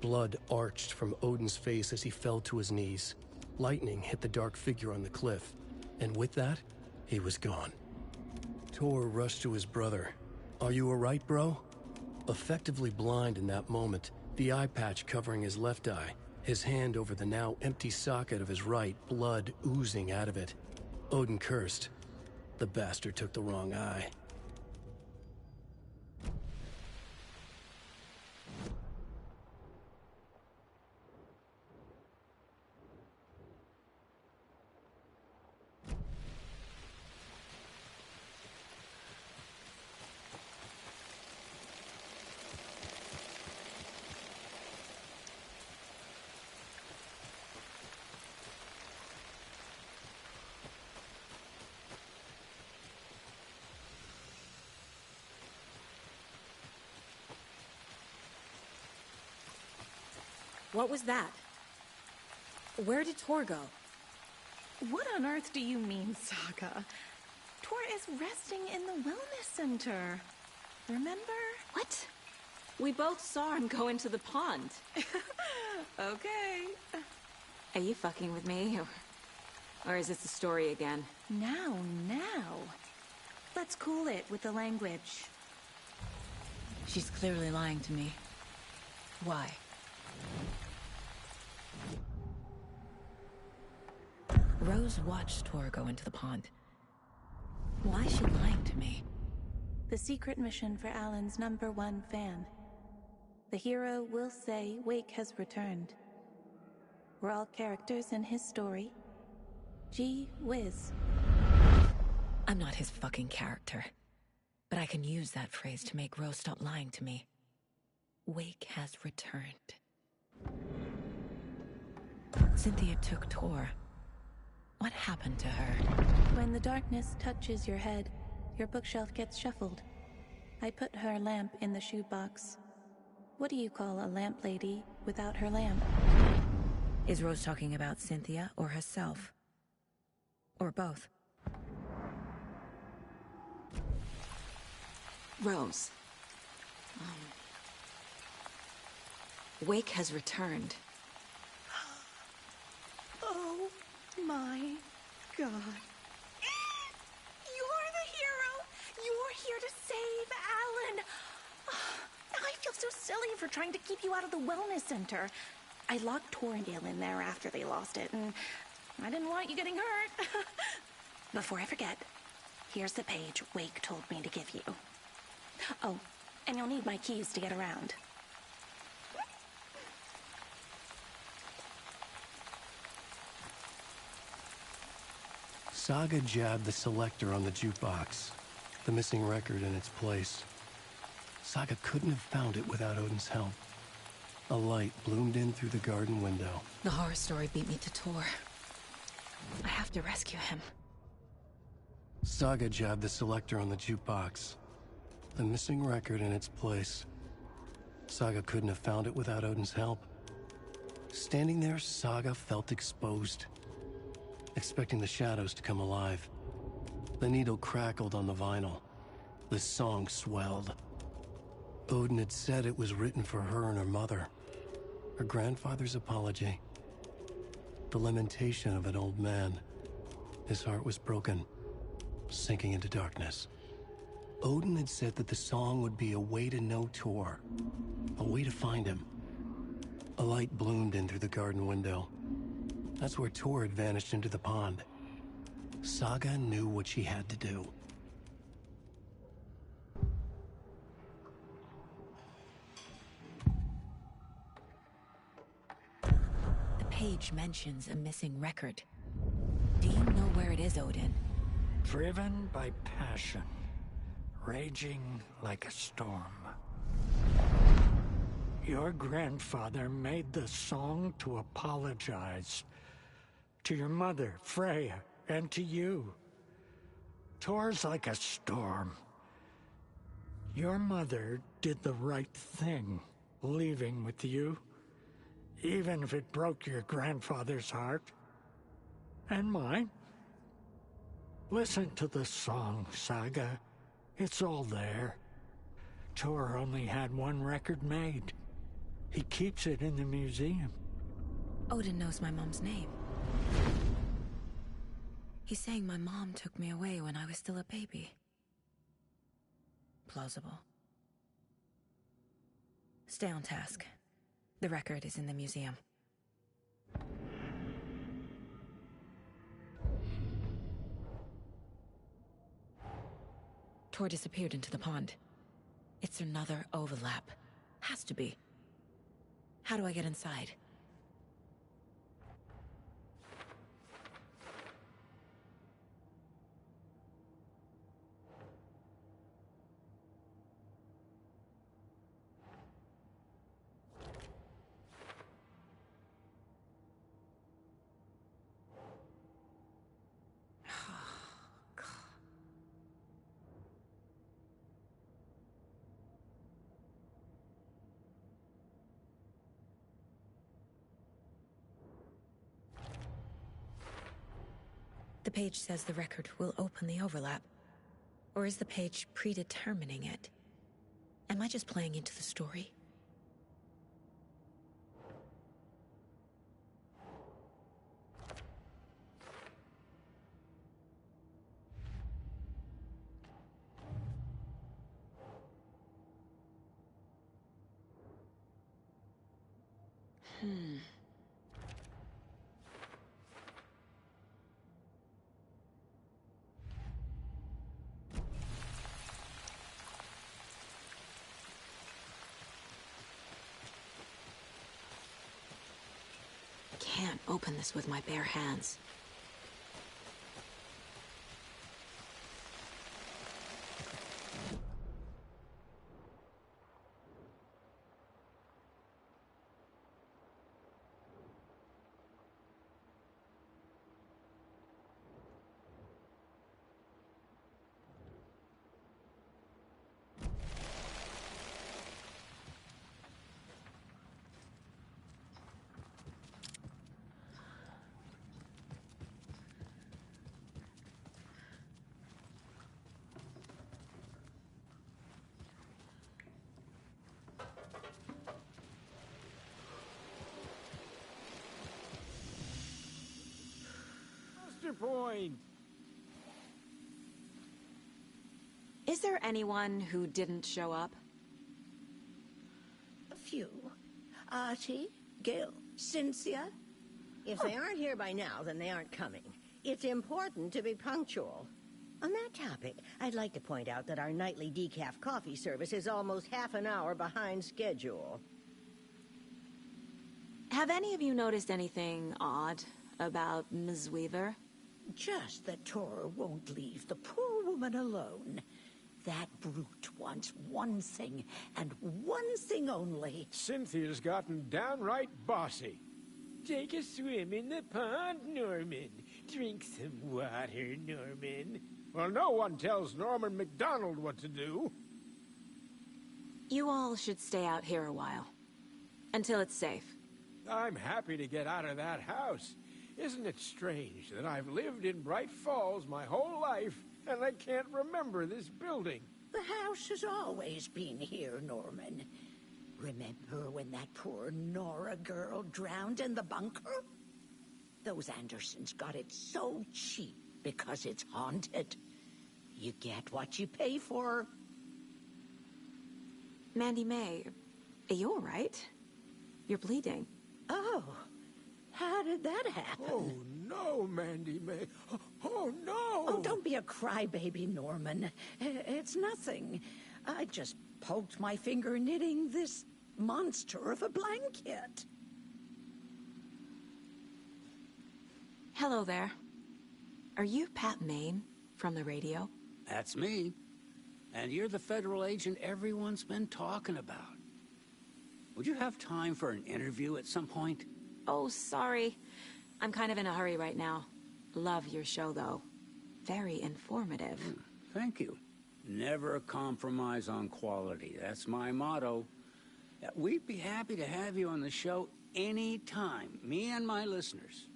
Blood arched from Odin's face as he fell to his knees. Lightning hit the dark figure on the cliff, and with that, he was gone. Tor rushed to his brother. Are you alright, bro? Effectively blind in that moment, the eye patch covering his left eye, his hand over the now empty socket of his right, blood oozing out of it. Odin cursed. The bastard took the wrong eye. What was that? Where did Tor go? What on earth do you mean, Saga? Tor is resting in the wellness center. Remember? What? We both saw him go into the pond. Okay. Are you fucking with me? Or is this the story again? Now. Let's cool it with the language. She's clearly lying to me. Why? Rose watched Tor go into the pond. Why is she lying to me? The secret mission for Alan's #1 fan. The hero will say Wake has returned. We're all characters in his story. Gee whiz. I'm not his fucking character. But I can use that phrase to make Rose stop lying to me. Wake has returned. Cynthia took Tor. What happened to her? When the darkness touches your head, your bookshelf gets shuffled. I put her lamp in the shoebox. What do you call a lamp lady without her lamp? Is Rose talking about Cynthia or herself? Or both? Rose. Wake has returned. Oh my God. You're the hero! You're here to save Alan! I feel so silly for trying to keep you out of the wellness center. I locked Torringale in there after they lost it, and I didn't want you getting hurt. Before I forget, here's the page Wake told me to give you. Oh, And you'll need my keys to get around. Saga jabbed the selector on the jukebox, the missing record in its place. Saga couldn't have found it without Odin's help. A light bloomed in through the garden window. The horror story beat me to Tor. I have to rescue him. Saga jabbed the selector on the jukebox, the missing record in its place. Saga couldn't have found it without Odin's help. Standing there, Saga felt exposed, expecting the shadows to come alive. The needle crackled on the vinyl. The song swelled. Odin had said it was written for her and her mother. Her grandfather's apology. The lamentation of an old man. His heart was broken, sinking into darkness. Odin had said that the song would be a way to know Tor, a way to find him. A light bloomed in through the garden window. That's where Tor had vanished into the pond. Saga knew what she had to do. The page mentions a missing record. Do you know where it is, Odin? Driven by passion, raging like a storm. Your grandfather made the song to apologize to your mother, Freya, and to you. Tor's like a storm. Your mother did the right thing, leaving with you, even if it broke your grandfather's heart. And mine. Listen to the song, Saga. It's all there. Tor only had one record made. He keeps it in the museum. Odin knows my mom's name. He's saying my mom took me away when I was still a baby. Plausible. Stay on task. The record is in the museum. Tor disappeared into the pond. It's another overlap. Has to be. How do I get inside? The page says the record will open the overlap. Or is the page predetermining it? Am I just playing into the story? Can't open this with my bare hands. Point. Is there anyone who didn't show up? A few. Artie, Gil, Cynthia. If they aren't here by now, then they aren't coming. It's important to be punctual. On that topic, I'd like to point out that our nightly decaf coffee service is almost half an hour behind schedule. Have any of you noticed anything odd about Ms. Weaver? Just that Tor won't leave the poor woman alone. That brute wants one thing, and one thing only. Cynthia's gotten downright bossy. Take a swim in the pond, Norman. Drink some water, Norman. Well, no one tells Norman MacDonald what to do. You all should stay out here a while. Until it's safe. I'm happy to get out of that house. Isn't it strange that I've lived in Bright Falls my whole life, and I can't remember this building? The house has always been here, Norman. Remember when that poor Nora girl drowned in the bunker? Those Andersons got it so cheap because it's haunted. You get what you pay for. Mandy May, are you all right? You're bleeding. Oh, how did that happen? Oh, no, Mandy May. Oh, no! Oh, don't be a crybaby, Norman. It's nothing. I just poked my finger knitting this monster of a blanket. Hello there. Are you Pat Maine from the radio? That's me. And you're the federal agent everyone's been talking about. Would you have time for an interview at some point? Oh, sorry. I'm kind of in a hurry right now. Love your show, though. Very informative. Thank you. Never compromise on quality. That's my motto. We'd be happy to have you on the show anytime, me and my listeners.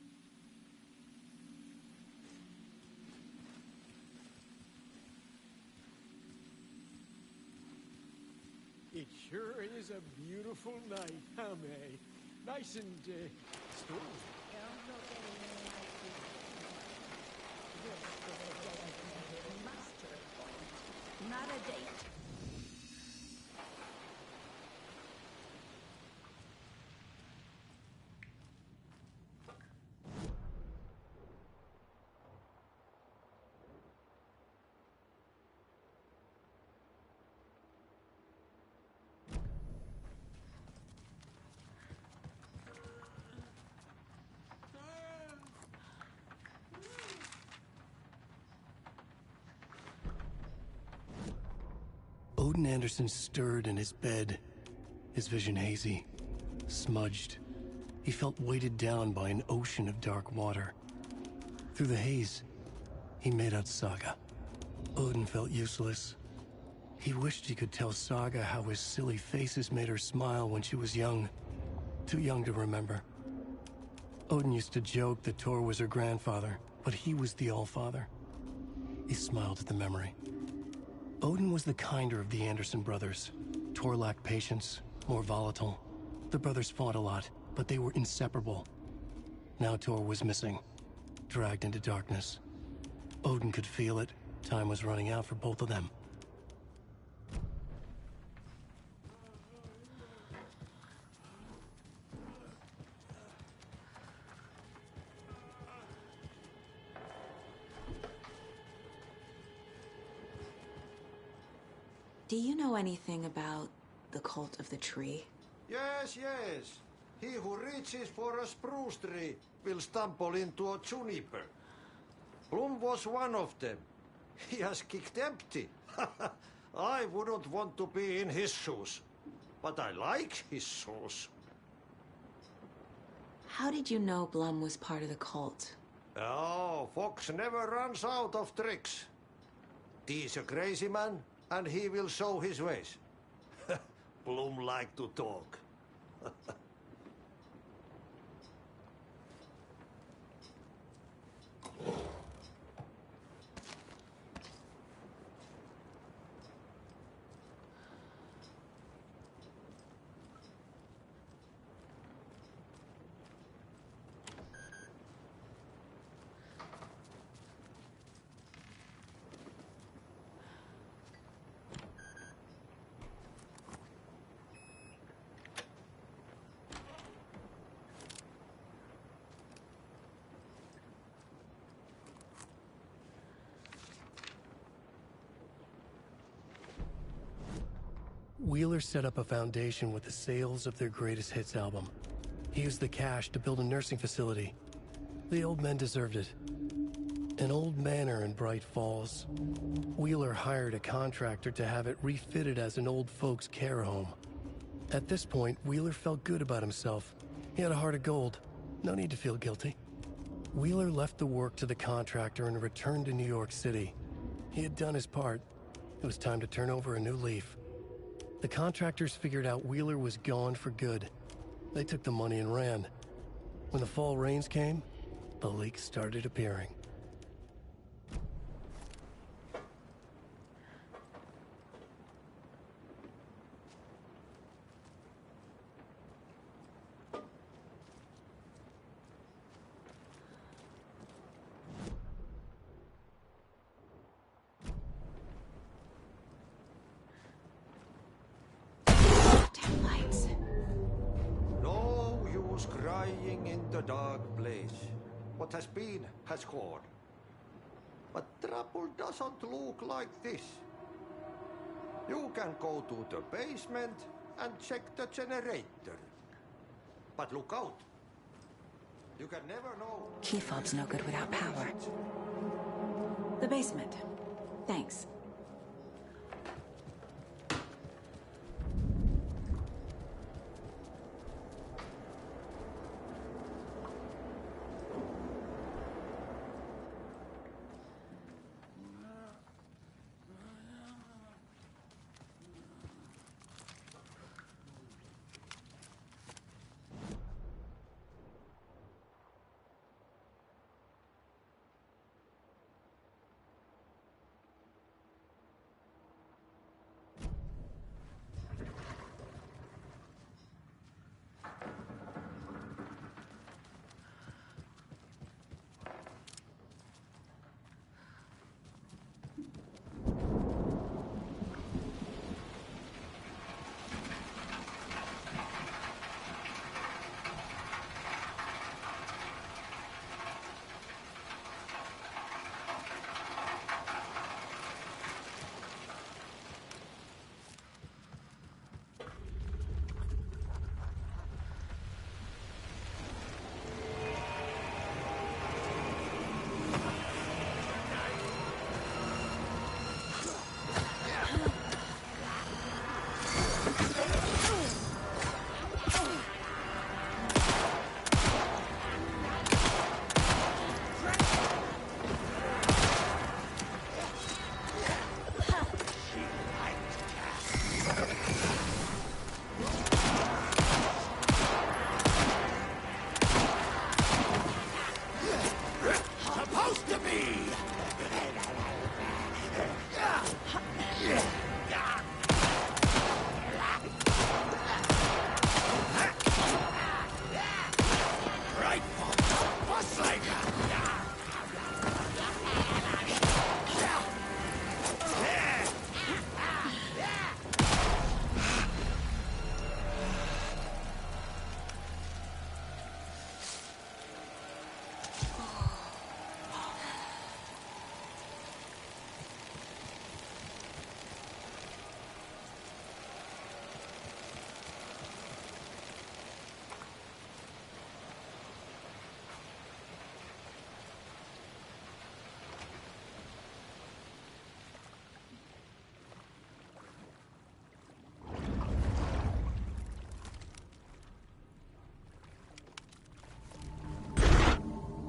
It sure is a beautiful night, huh, May? Nice and, stormy. Not a date. Odin Anderson stirred in his bed, his vision hazy, smudged. He felt weighted down by an ocean of dark water. Through the haze, he made out Saga. Odin felt useless. He wished he could tell Saga how his silly faces made her smile when she was young. Too young to remember. Odin used to joke that Tor was her grandfather, but he was the Allfather. He smiled at the memory. Odin was the kinder of the Anderson brothers. Tor lacked patience, more volatile. The brothers fought a lot, but they were inseparable. Now Tor was missing, dragged into darkness. Odin could feel it. Time was running out for both of them. Do you know anything about the Cult of the Tree? Yes, yes. He who reaches for a spruce tree will stumble into a juniper. Bloom was one of them. He has kicked empty. I wouldn't want to be in his shoes. But I like his shoes. How did you know Blum was part of the cult? Oh, Fox never runs out of tricks. He's a crazy man, and he will show his ways. Bloom like to talk. Wheeler set up a foundation with the sales of their greatest hits album. He used the cash to build a nursing facility. The old men deserved it. An old manor in Bright Falls. Wheeler hired a contractor to have it refitted as an old folks' care home. At this point, Wheeler felt good about himself. He had a heart of gold. No need to feel guilty. Wheeler left the work to the contractor and returned to New York City. He had done his part. It was time to turn over a new leaf. The contractors figured out Wheeler was gone for good. They took the money and ran. When the fall rains came, the leaks started appearing. No use crying in the dark place. What has been has gone. But trouble doesn't look like this. You can go to the basement and check the generator. But look out. You can never know. Key fob's no good without power. The basement. Thanks.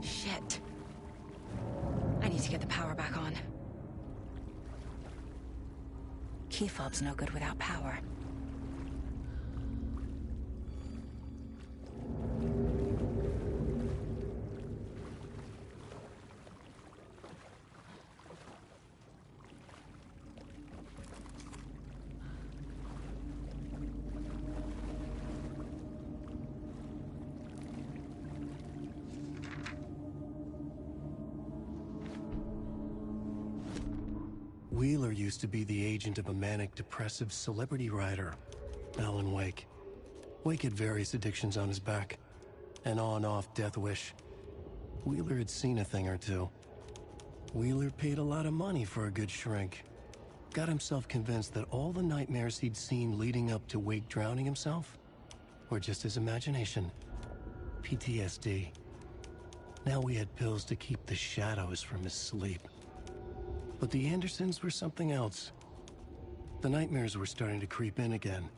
Shit. I need to get the power back on. Key fob's no good without power. Wheeler used to be the agent of a manic-depressive celebrity writer, Alan Wake. Wake had various addictions on his back. An on-off death wish. Wheeler had seen a thing or two. Wheeler paid a lot of money for a good shrink. got himself convinced that all the nightmares he'd seen leading up to Wake drowning himself were just his imagination. PTSD. Now we had pills to keep the shadows from his sleep. But the Andersons were something else. The nightmares were starting to creep in again.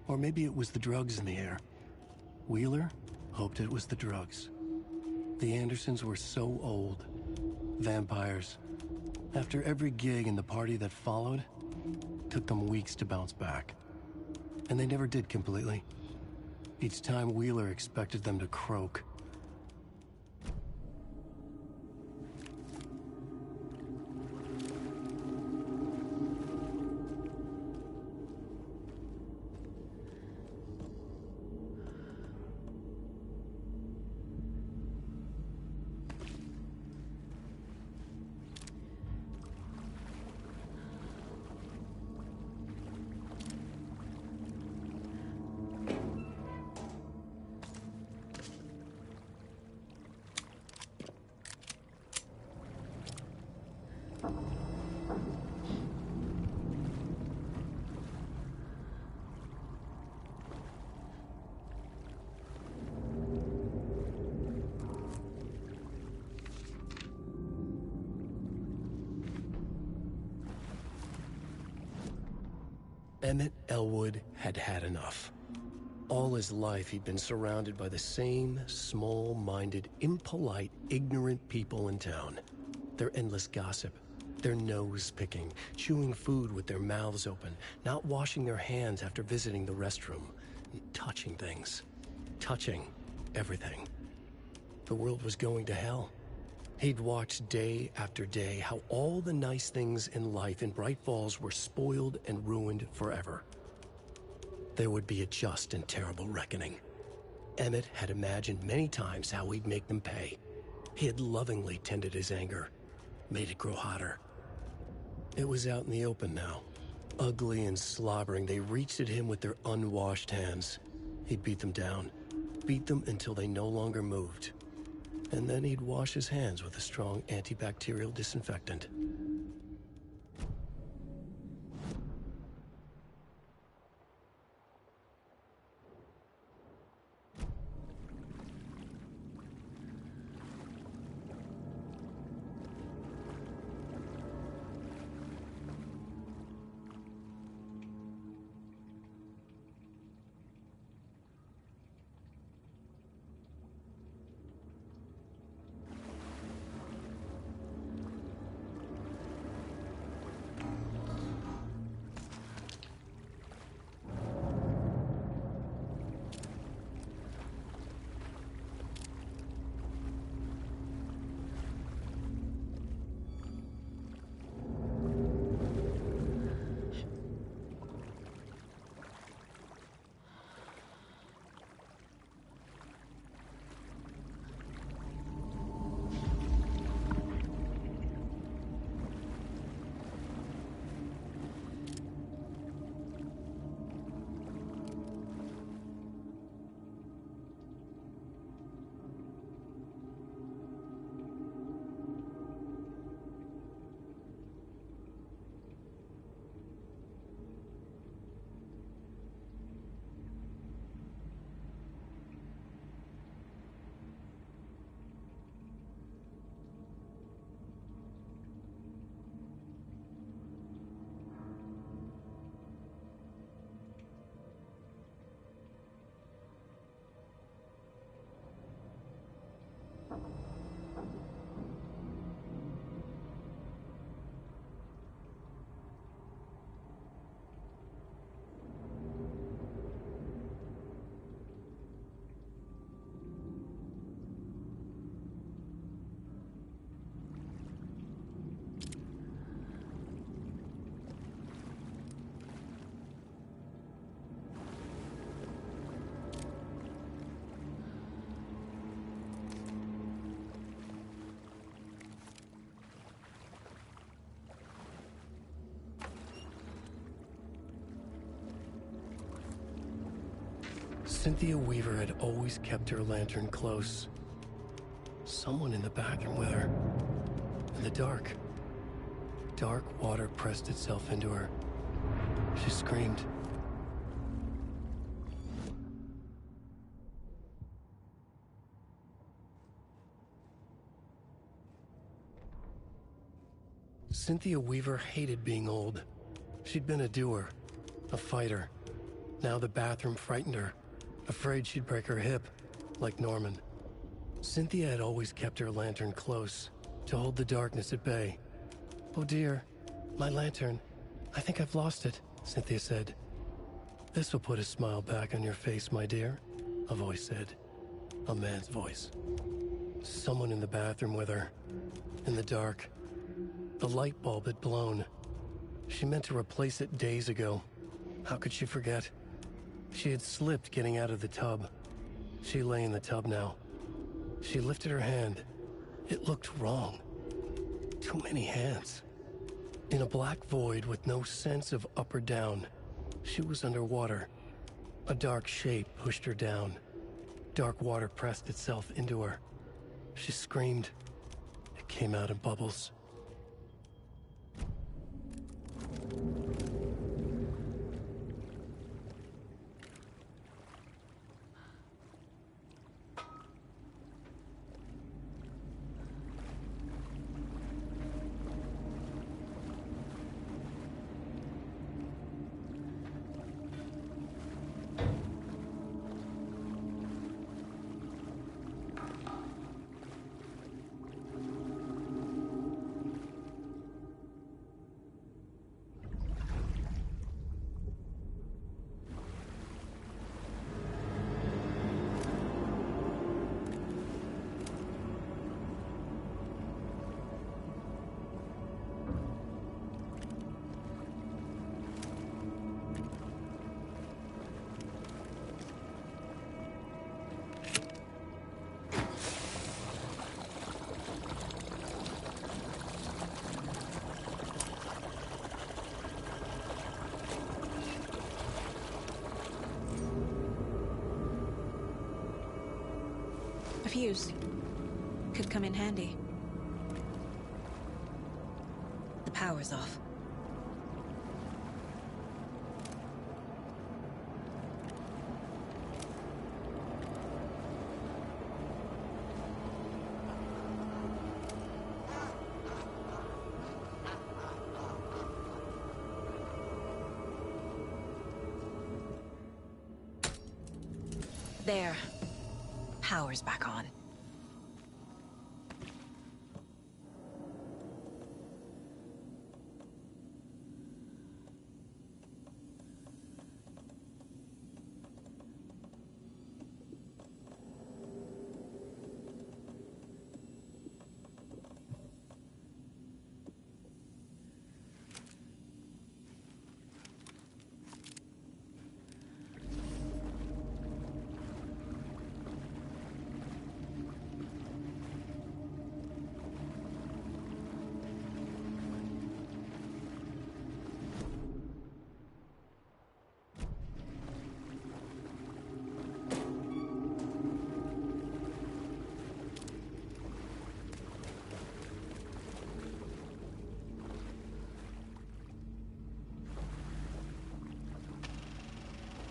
Or maybe it was the drugs in the air. Wheeler hoped it was the drugs. The Andersons were so old. Vampires. After every gig and the party that followed, took them weeks to bounce back. And they never did completely. Each time Wheeler expected them to croak. Emmett Elwood had had enough. All his life he'd been surrounded by the same small-minded, impolite, ignorant people in town. Their endless gossip, their nose-picking, chewing food with their mouths open, not washing their hands after visiting the restroom, touching things, touching everything. The world was going to hell. He'd watched day after day how all the nice things in life in Bright Falls were spoiled and ruined forever. There would be a just and terrible reckoning. Emmett had imagined many times how he'd make them pay. He had lovingly tended his anger, made it grow hotter. It was out in the open now. Ugly and slobbering, they reached at him with their unwashed hands. He'd beat them down, beat them until they no longer moved. And then he'd wash his hands with a strong antibacterial disinfectant. Cynthia Weaver had always kept her lantern close. Someone in the bathroom with her. In the dark. Dark Water pressed itself into her. She screamed. Cynthia Weaver hated being old. She'd been a doer, a fighter. Now the bathroom frightened her, afraid she'd break her hip, like Norman. Cynthia had always kept her lantern close, to hold the darkness at bay. "Oh dear, my lantern. I think I've lost it," Cynthia said. "This will put a smile back on your face, my dear," a voice said. A man's voice. Someone in the bathroom with her. In the dark. The light bulb had blown. She meant to replace it days ago. How could she forget? She had slipped getting out of the tub. She lay in the tub now. She lifted her hand. It looked wrong. Too many hands. In a black void with no sense of up or down, she was underwater. A dark shape pushed her down. Dark water pressed itself into her. She screamed. It came out in bubbles. A fuse. Could come in handy. The power's off. There. Power's back on.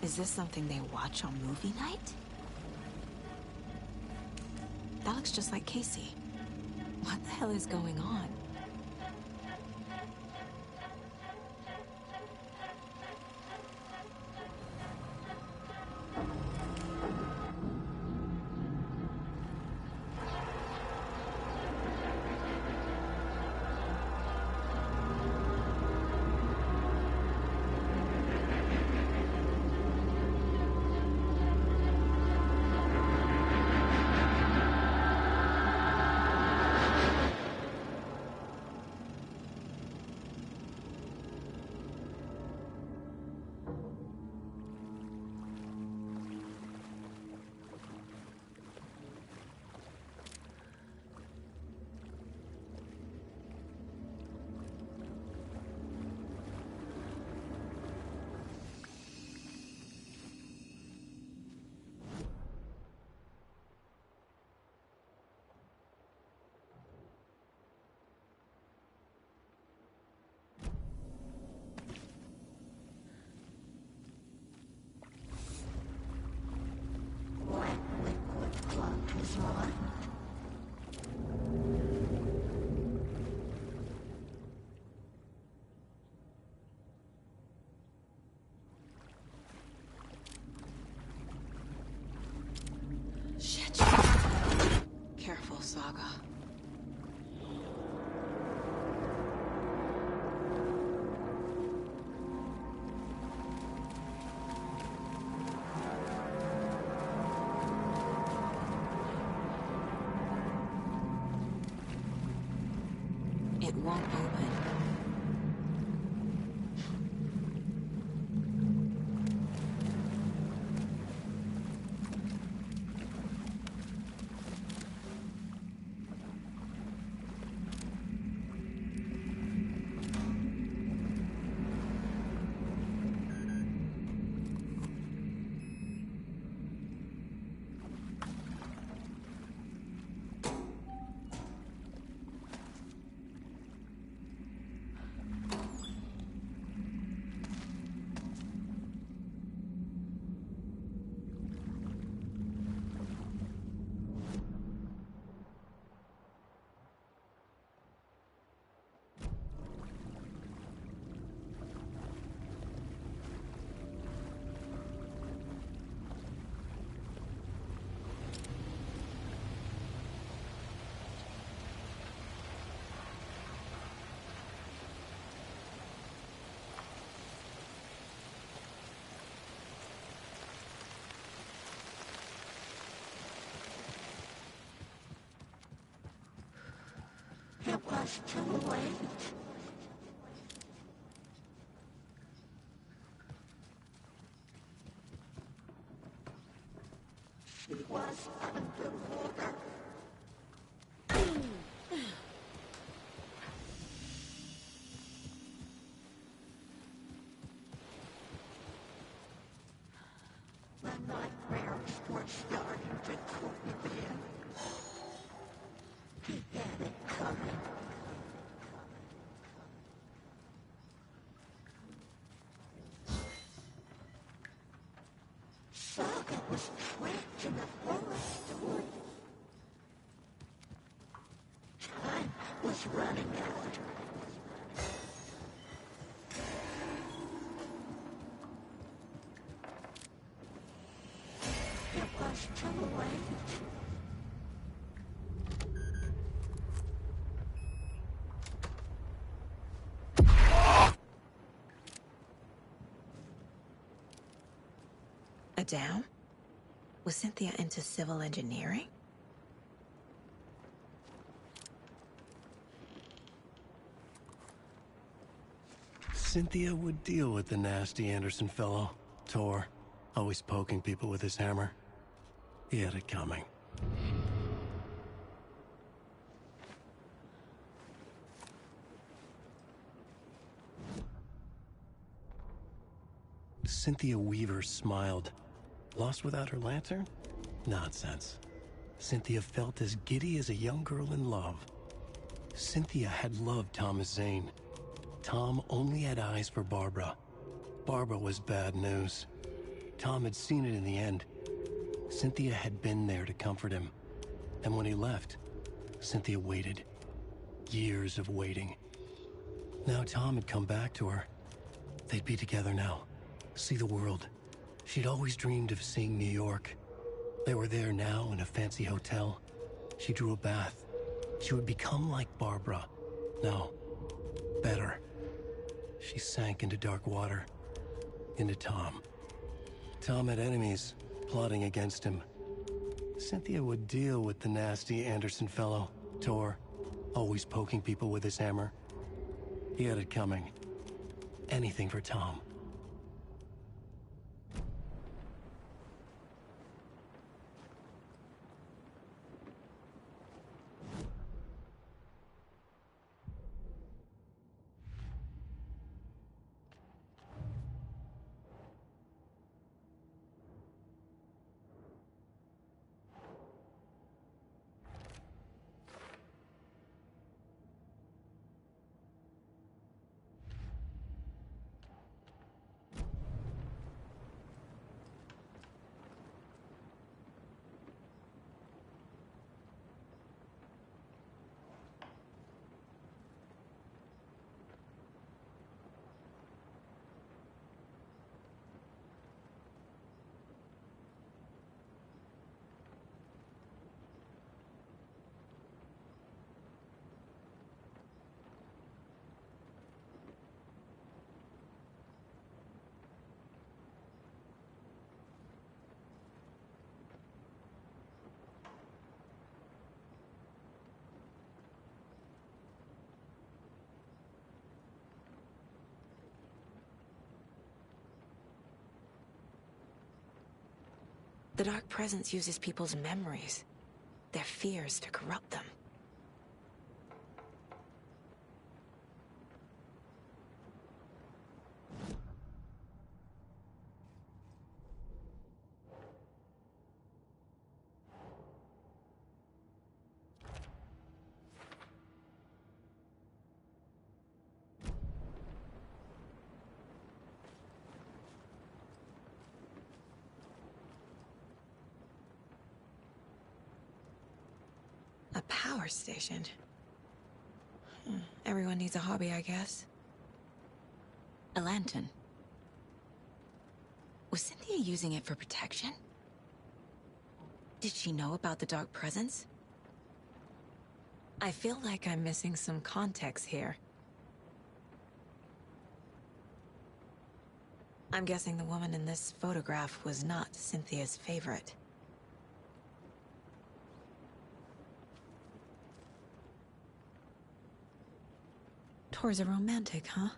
Is this something they watch on movie night? That looks just like Casey. What the hell is going on? won't open. It was too late. She was underwater. The nightmares were starting to creep in. He had it coming. Saga was trapped in a forest. Time was running out. It was too late. A dam? Was Cynthia into civil engineering? Cynthia would deal with the nasty Anderson fellow, Tor, always poking people with his hammer. He had it coming. Cynthia Weaver smiled. Lost without her lantern? Nonsense. Cynthia felt as giddy as a young girl in love. Cynthia had loved Thomas Zane. Tom only had eyes for Barbara. Barbara was bad news. Tom had seen it in the end. Cynthia had been there to comfort him. And when he left, Cynthia waited. Years of waiting. Now Tom had come back to her. They'd be together now. See the world. She'd always dreamed of seeing New York. They were there now in a fancy hotel. She drew a bath. She would become like Barbara. No, better. She sank into dark water. Into Tom. Tom had enemies plotting against him. Cynthia would deal with the nasty Anderson fellow, Tor, always poking people with his hammer. He had it coming. Anything for Tom. The Dark Presence uses people's memories, their fears to corrupt them. A power station. Everyone needs a hobby, I guess. A lantern. Was Cynthia using it for protection? Did she know about the Dark Presence? I feel like I'm missing some context here. I'm guessing the woman in this photograph was not Cynthia's favorite. Tor's a romantic, huh?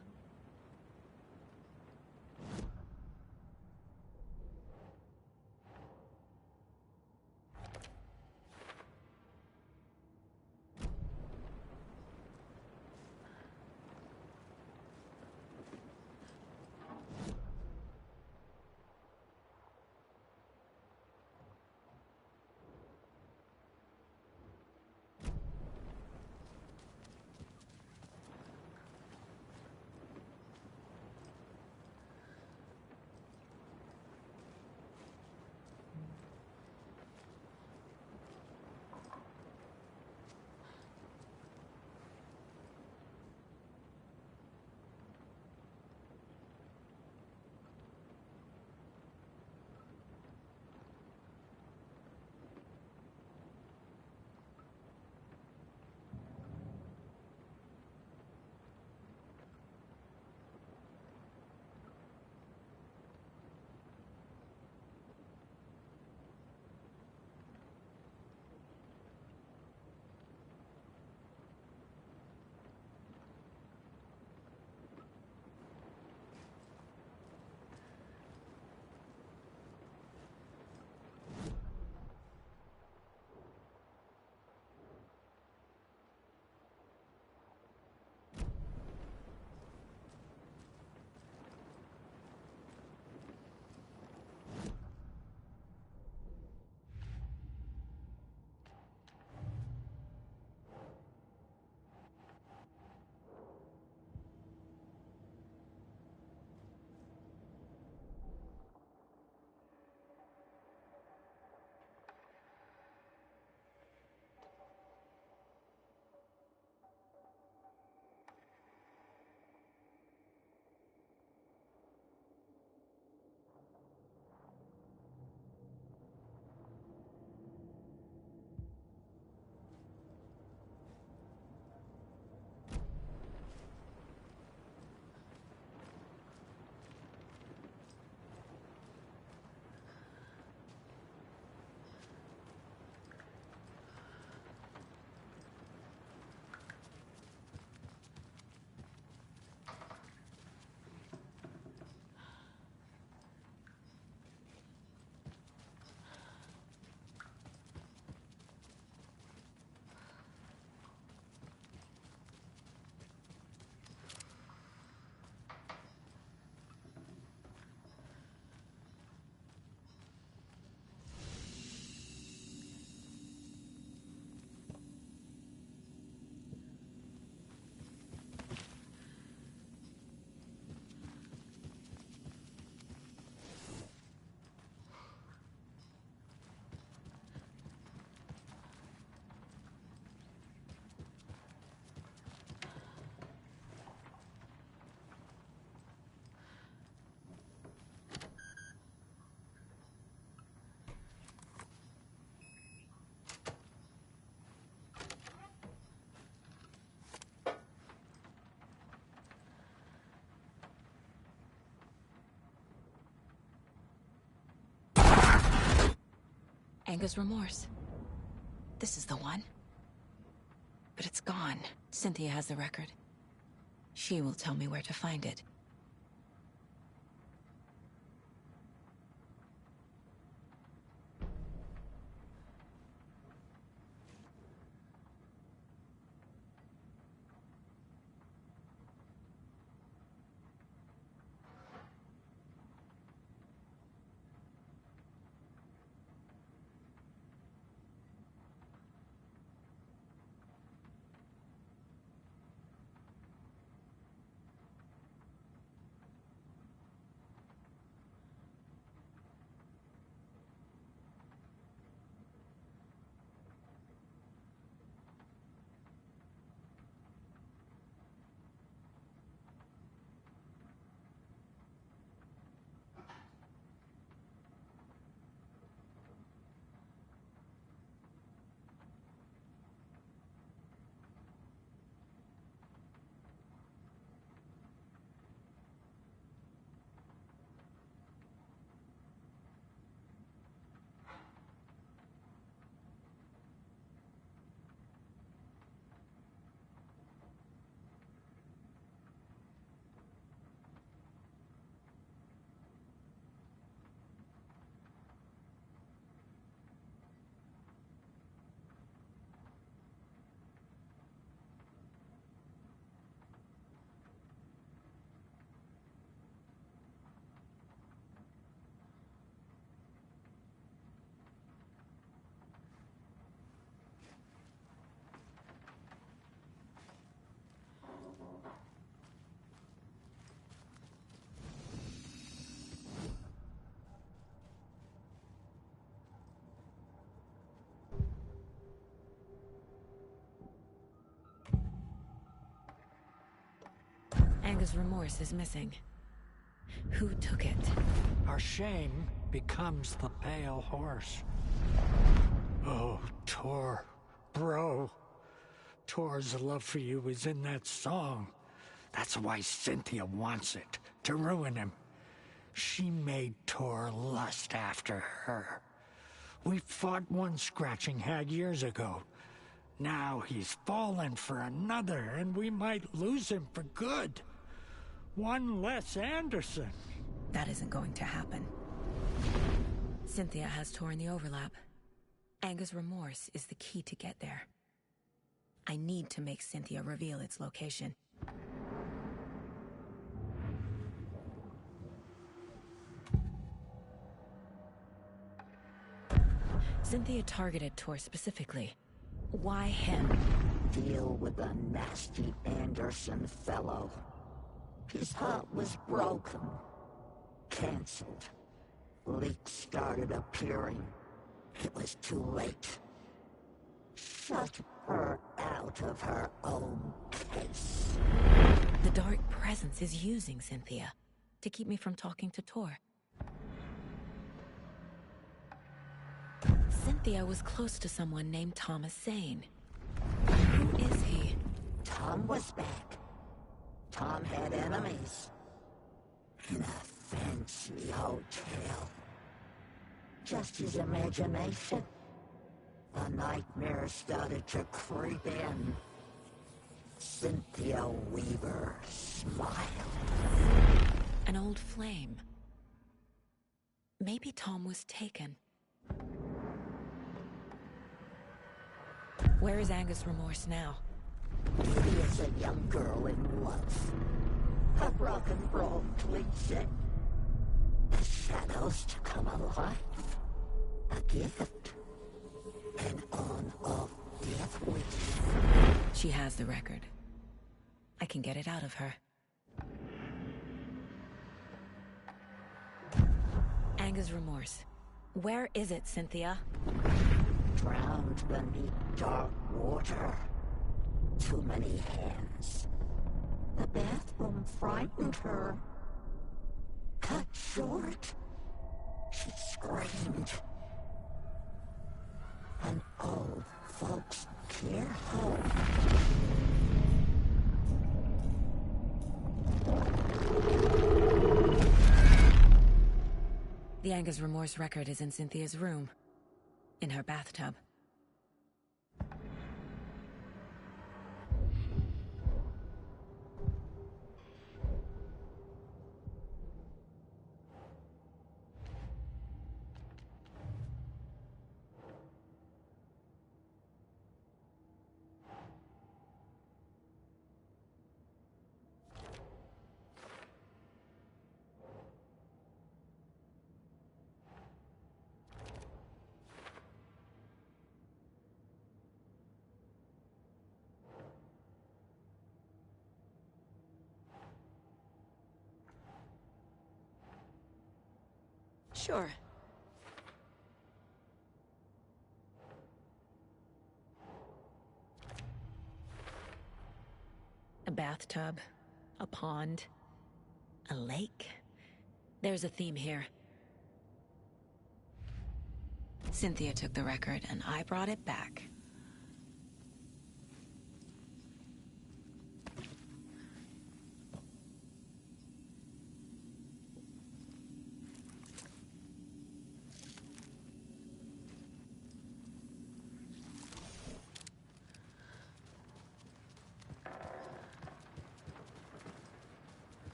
Anga's remorse. This is the one. But it's gone. Cynthia has the record. She will tell me where to find it. Anger's remorse is missing. Who took it? Our shame becomes the pale horse. Oh, Tor. Bro. Tor's love for you is in that song. That's why Cynthia wants it, to ruin him. She made Tor lust after her. We fought one scratching hag years ago. Now he's fallen for another, and we might lose him for good. One less Anderson. That isn't going to happen. Cynthia has Tor in the overlap. Anger's remorse is the key to get there. I need to make Cynthia reveal its location. Cynthia targeted Tor specifically. Why him? Deal with the nasty Anderson fellow. His heart was broken. Cancelled. Leaks started appearing. It was too late. Shut her out of her own case. The Dark Presence is using Cynthia to keep me from talking to Tor. Cynthia was close to someone named Thomas Zane. Who is he? Tom was back. Tom had enemies. In a fancy hotel. Just his imagination. The nightmare started to creep in. Cynthia Weaver smiled. An old flame. Maybe Tom was taken. Where is Anger's remorse now? He is a young girl in love. A rock and roll cliche. The shadows to come alive. A gift. An on-off death wish. She has the record. I can get it out of her. Anger's remorse. Where is it, Cynthia? Drowned beneath dark water. Too many hands. The bathroom frightened her. Cut short. She screamed. An old folks care home. The Anger's remorse record is in Cynthia's room. In her bathtub. Sure. A bathtub, a pond, a lake. There's a theme here. Cynthia took the record and I brought it back.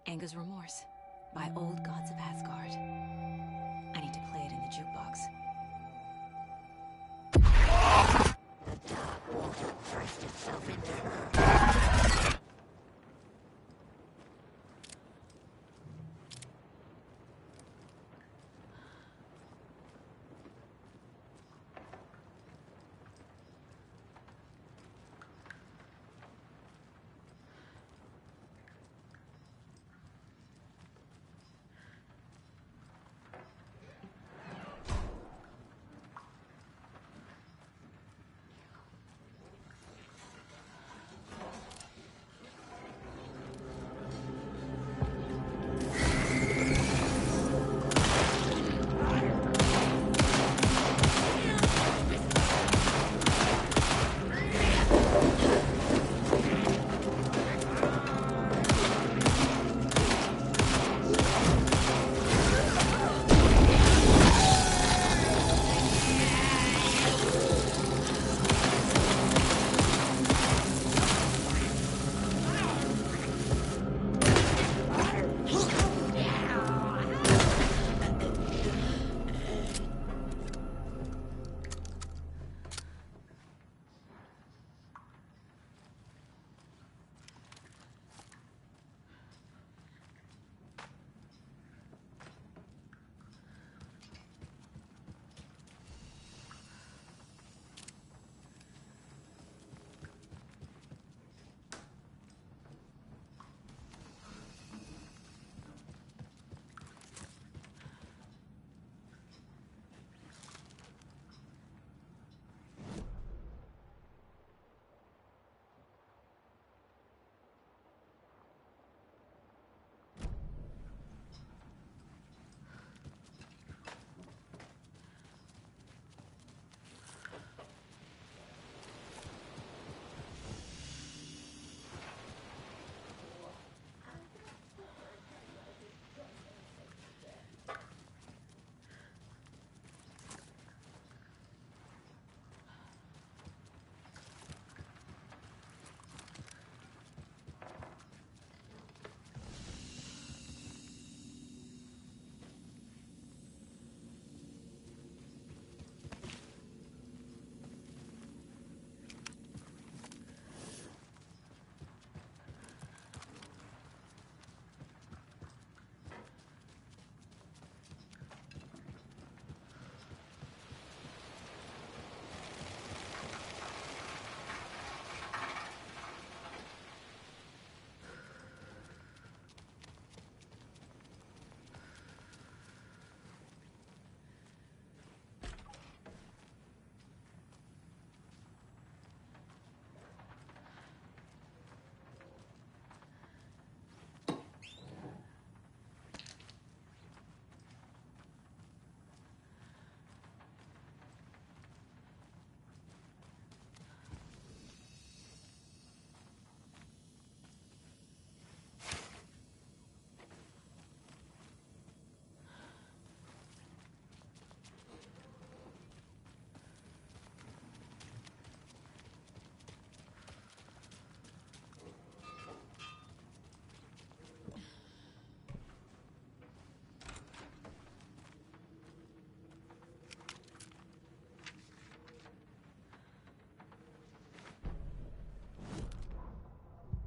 Anger's Remorse by Old Gods of Asgard. I need to play it in the jukebox. The dark water pressed itself into her.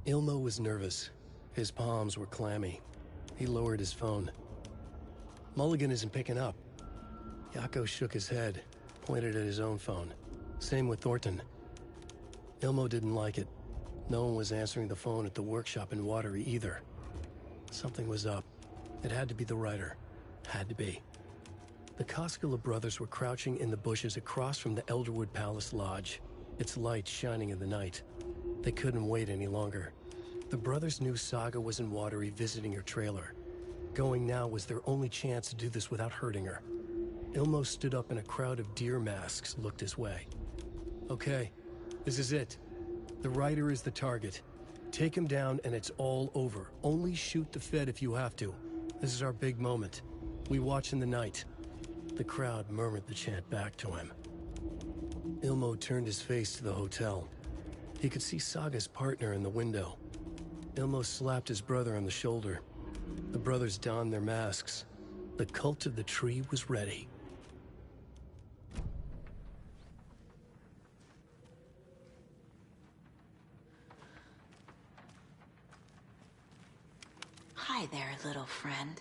Ilmo was nervous. His palms were clammy. He lowered his phone. Mulligan isn't picking up. Yako shook his head, pointed at his own phone. Same with Thornton. Ilmo didn't like it. No one was answering the phone at the workshop in Watery either. Something was up. It had to be the writer. Had to be. The Koskela brothers were crouching in the bushes across from the Elderwood Palace Lodge, its light shining in the night. They couldn't wait any longer. The brothers knew Saga was in Watery visiting her trailer. Going now was their only chance to do this without hurting her. Ilmo stood up and a crowd of deer masks looked his way. Okay, this is it. The writer is the target. Take him down and it's all over. Only shoot the Fed if you have to. This is our big moment. We watch in the night. The crowd murmured the chant back to him. Ilmo turned his face to the hotel. He could see Saga's partner in the window. Ilmo slapped his brother on the shoulder. The brothers donned their masks. The cult of the tree was ready. Hi there, little friend.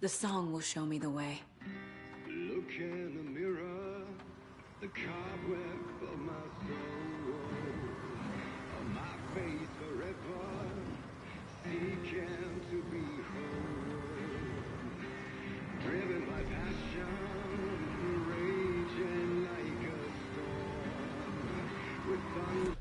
The song will show me the way. Look in the mirror, the cobweb of my soul, on my face forever, seeking to be whole, driven by passion, raging like a storm, with thunder.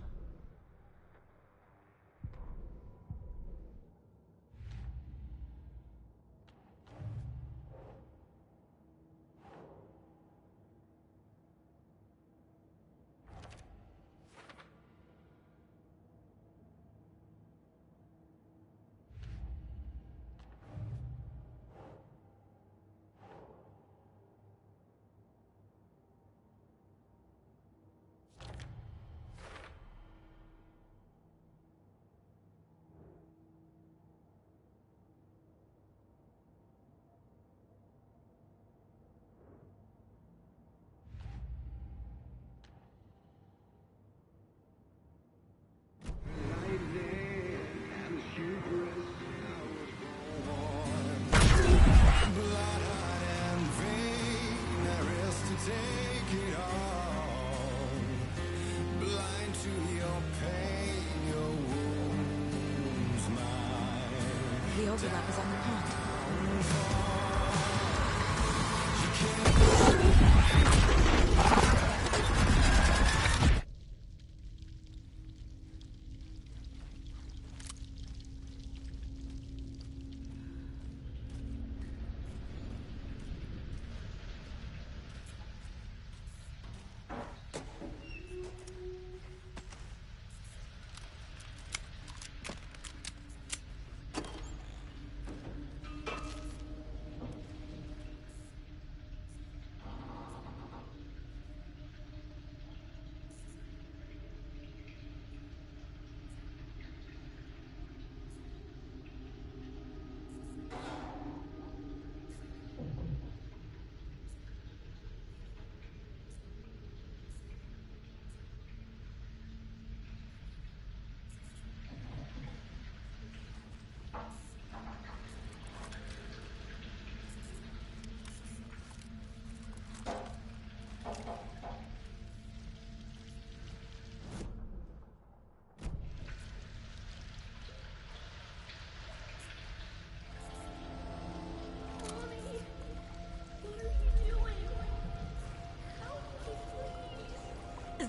The overlap is on the pond.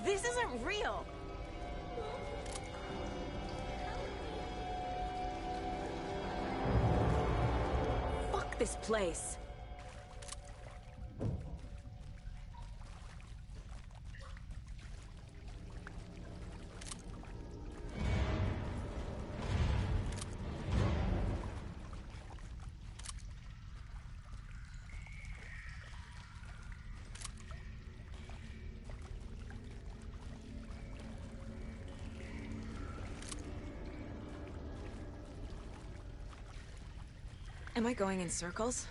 This isn't real! Fuck this place. Am I going in circles?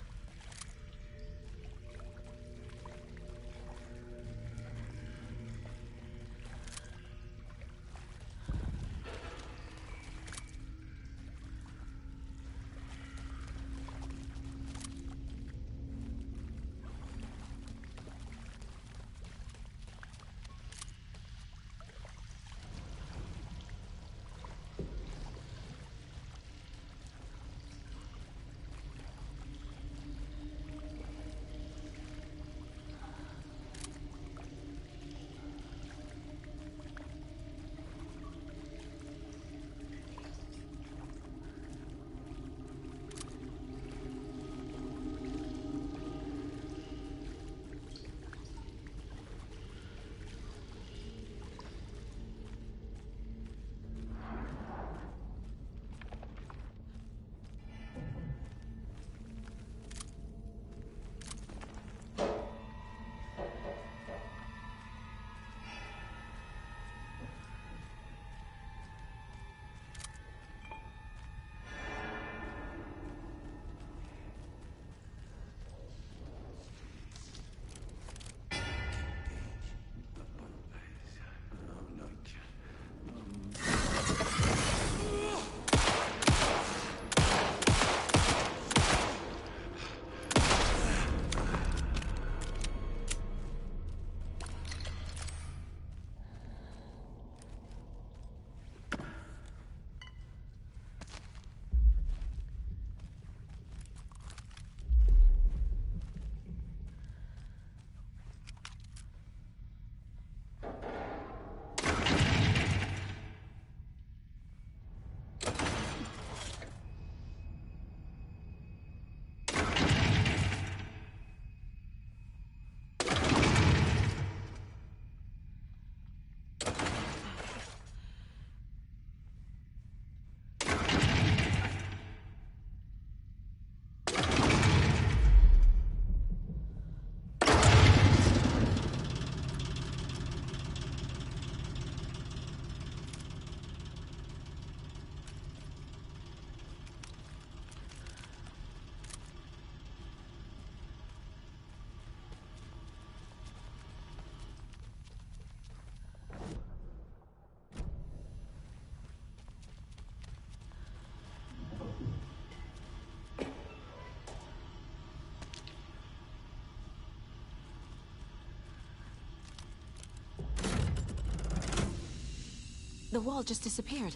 The wall just disappeared.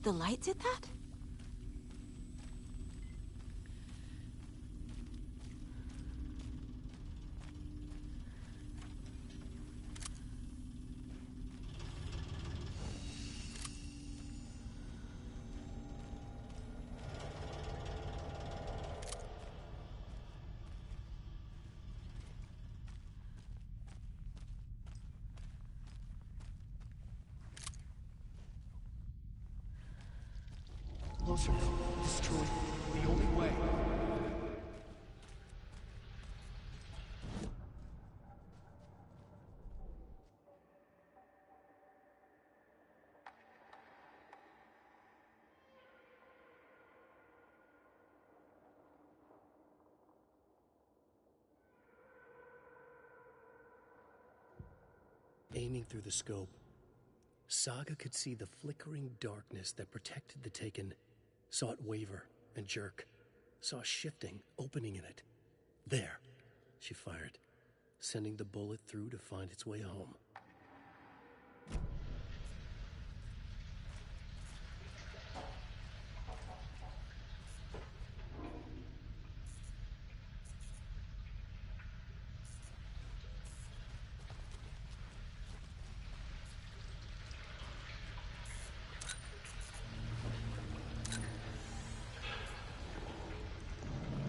The light did that? closer now. Destroy the only way. Aiming through the scope, Saga could see the flickering darkness that protected the Taken, saw it waver and jerk, saw a shifting opening in it. There, she fired, sending the bullet through to find its way home.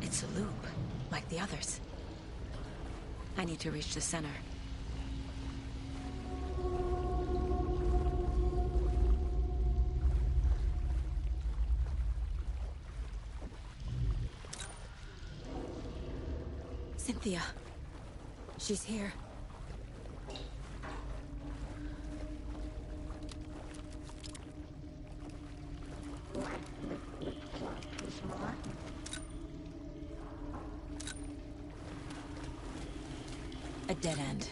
It's a loop, like the others. I need to reach the center. Cynthia. She's here. A dead end.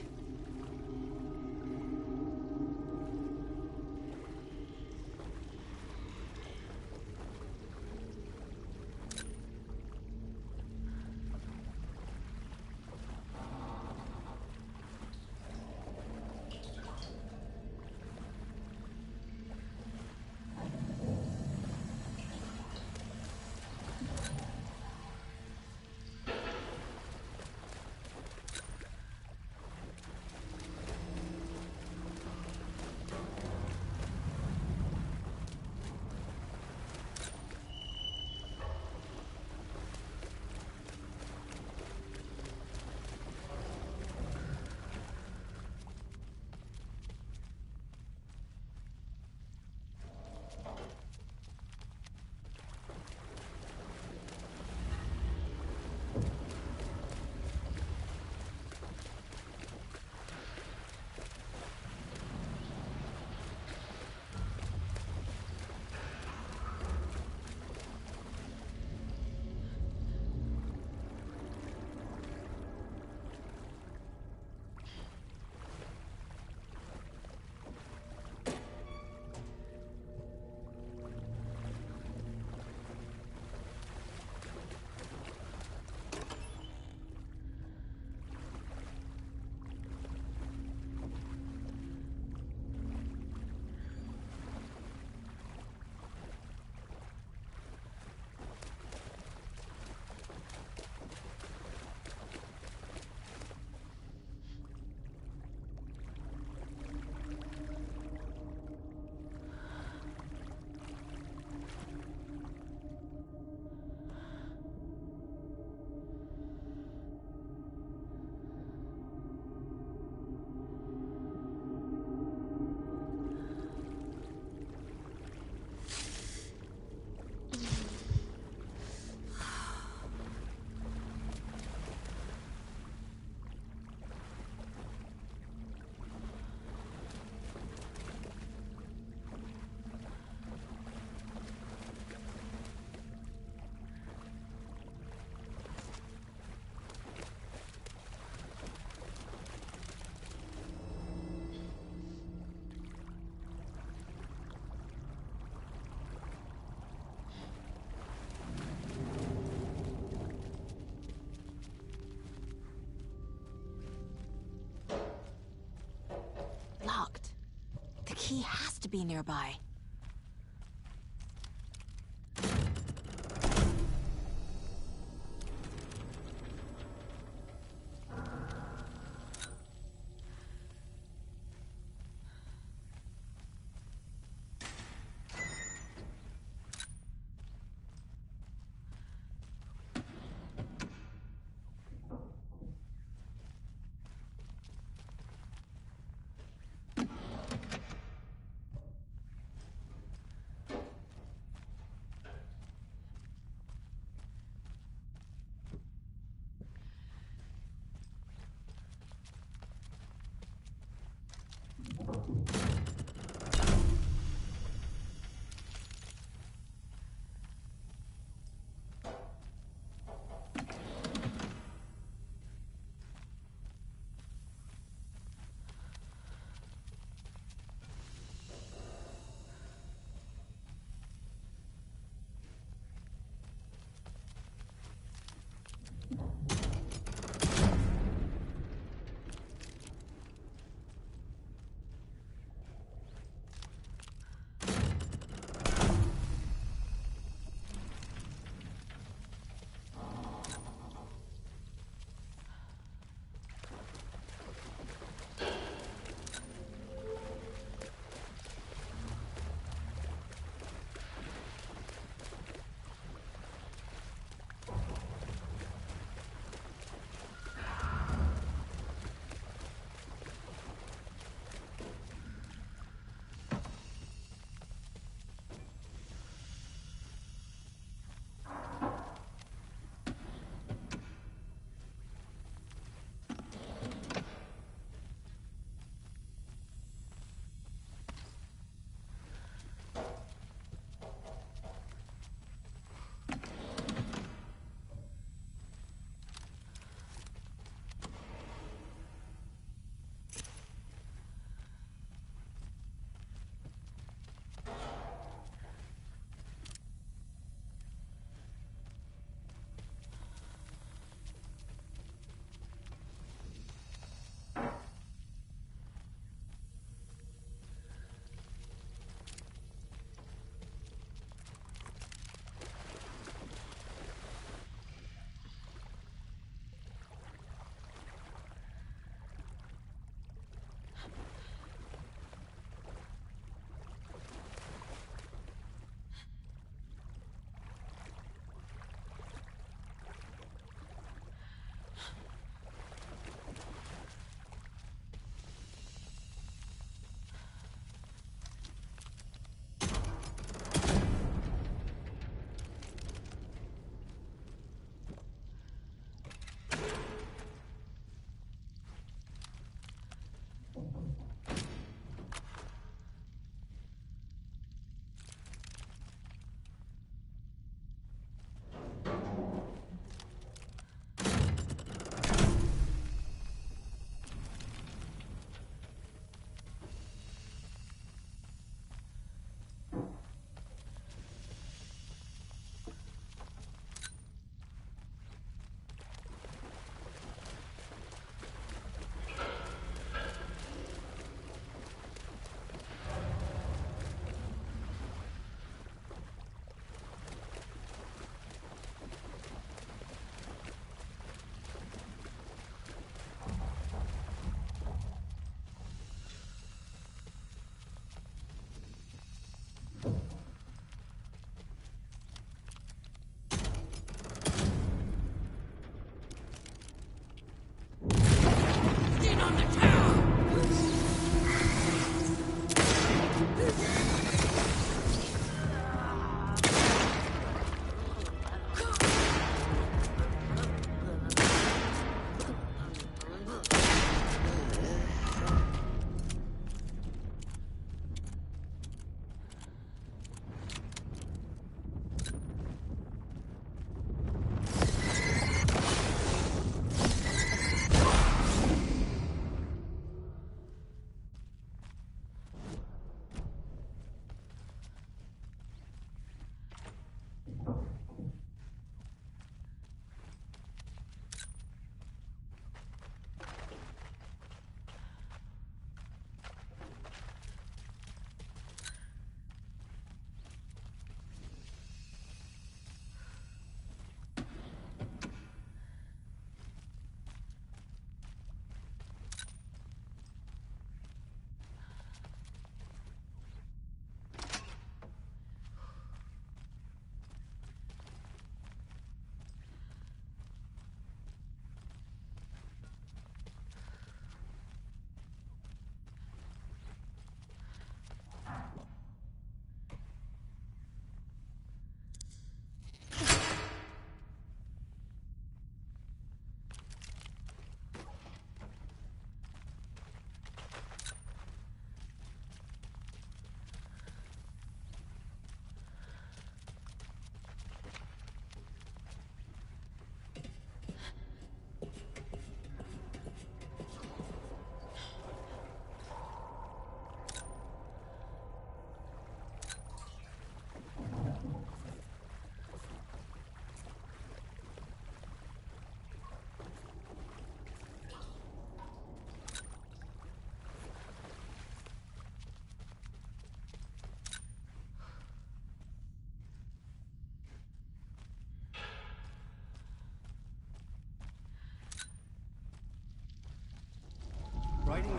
Locked. The key has to be nearby.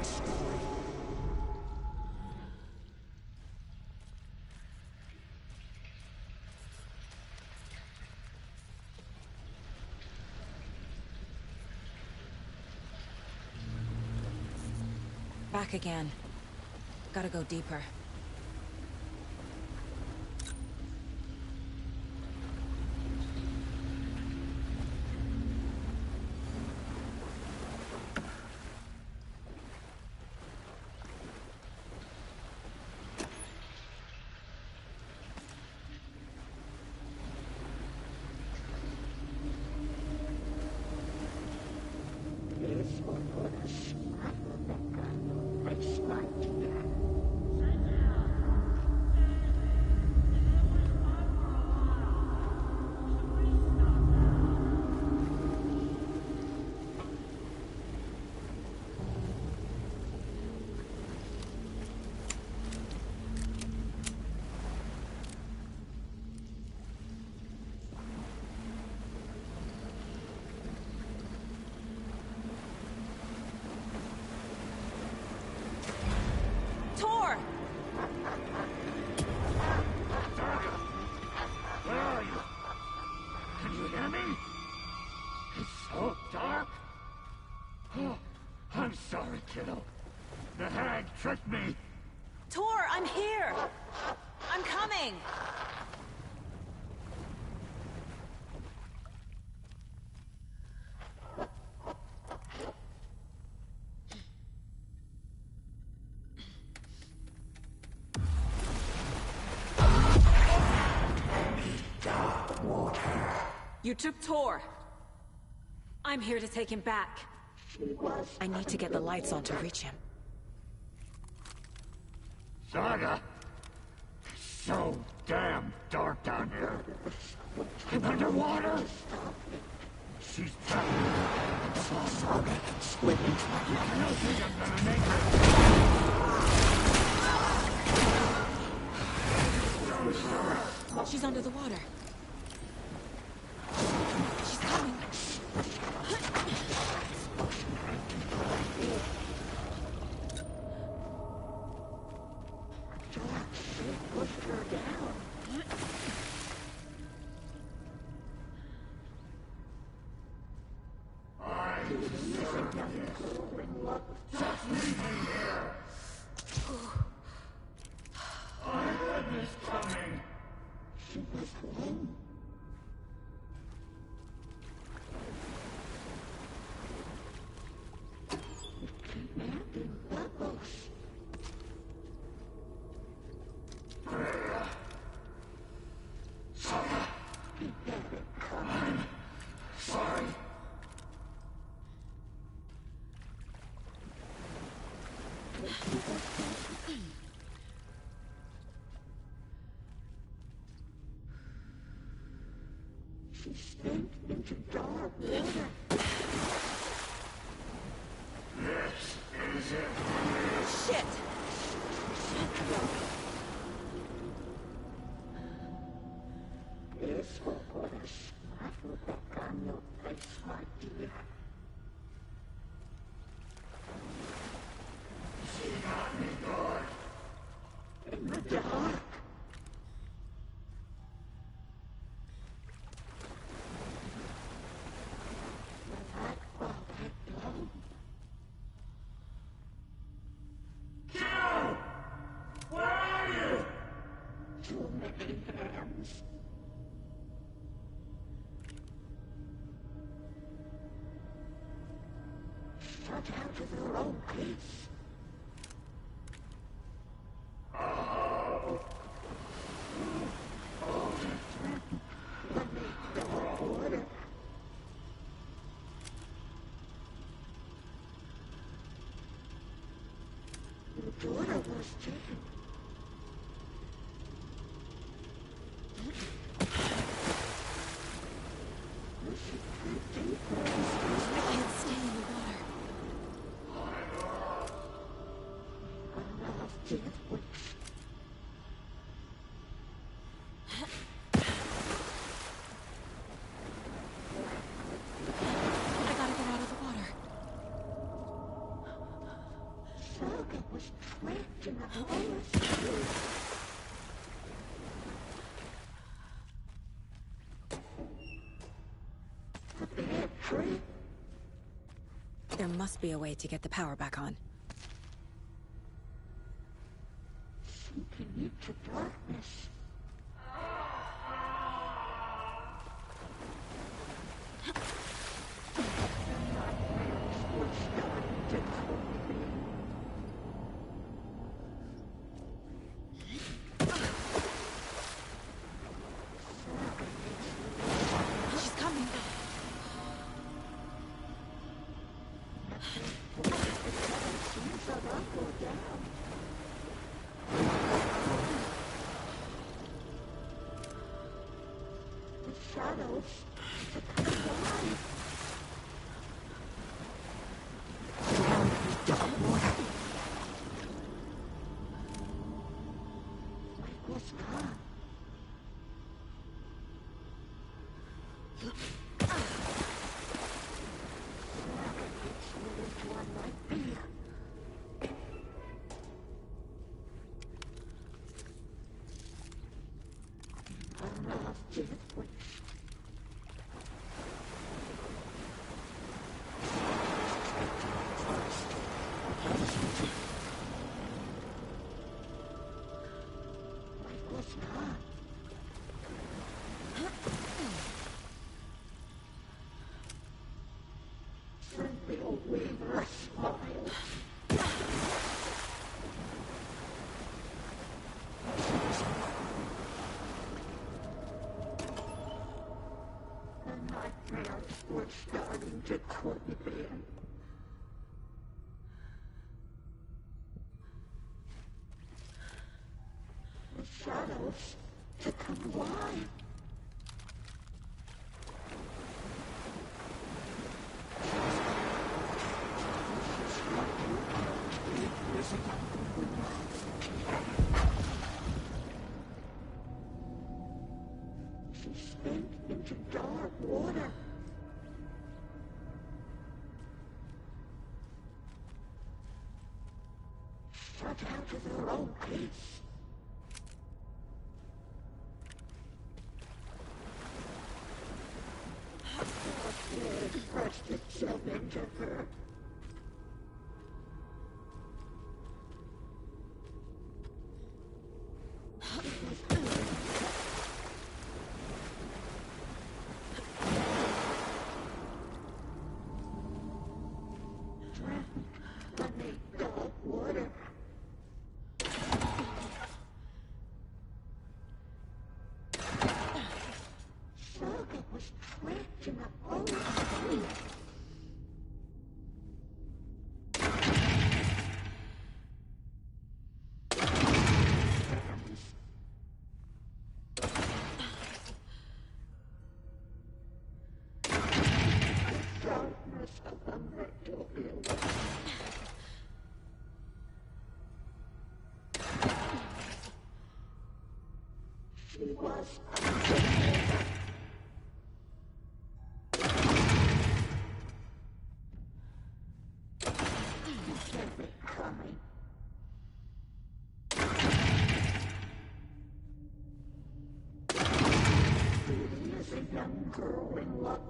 story. Back again. Gotta go deeper. Tor! Where are you? Can you hear me? It's so dark. Oh, I'm sorry, kiddo. The hag tricked me. Tor, I'm here! I'm coming! You took Tor. I'm here to take him back. I need to get the lights on to reach him. Saga! It's so damn dark down here. I'm underwater. She's trapped. Saga can swim into I don't think I'm gonna make it. She's under the water. She's coming. pushed her down. Just leave me here. I had this coming. She was home. Sorry. She sank into dark water. This is it. Shit! This will put a smile back on your face, my dear. She got me good. In the dark. Joe! Where are you? Too many hands. Shut out of their own peace. Your daughter was taken. I can't stay in the water. There must be a way to get the power back on. Sinking into darkness. She's coming. Shadows. We're starting to come in. The shadows to come alive. She spent into dark water. Shut out of their own peace. It pressed itself into her. She was coming. Beauty is a young girl in love.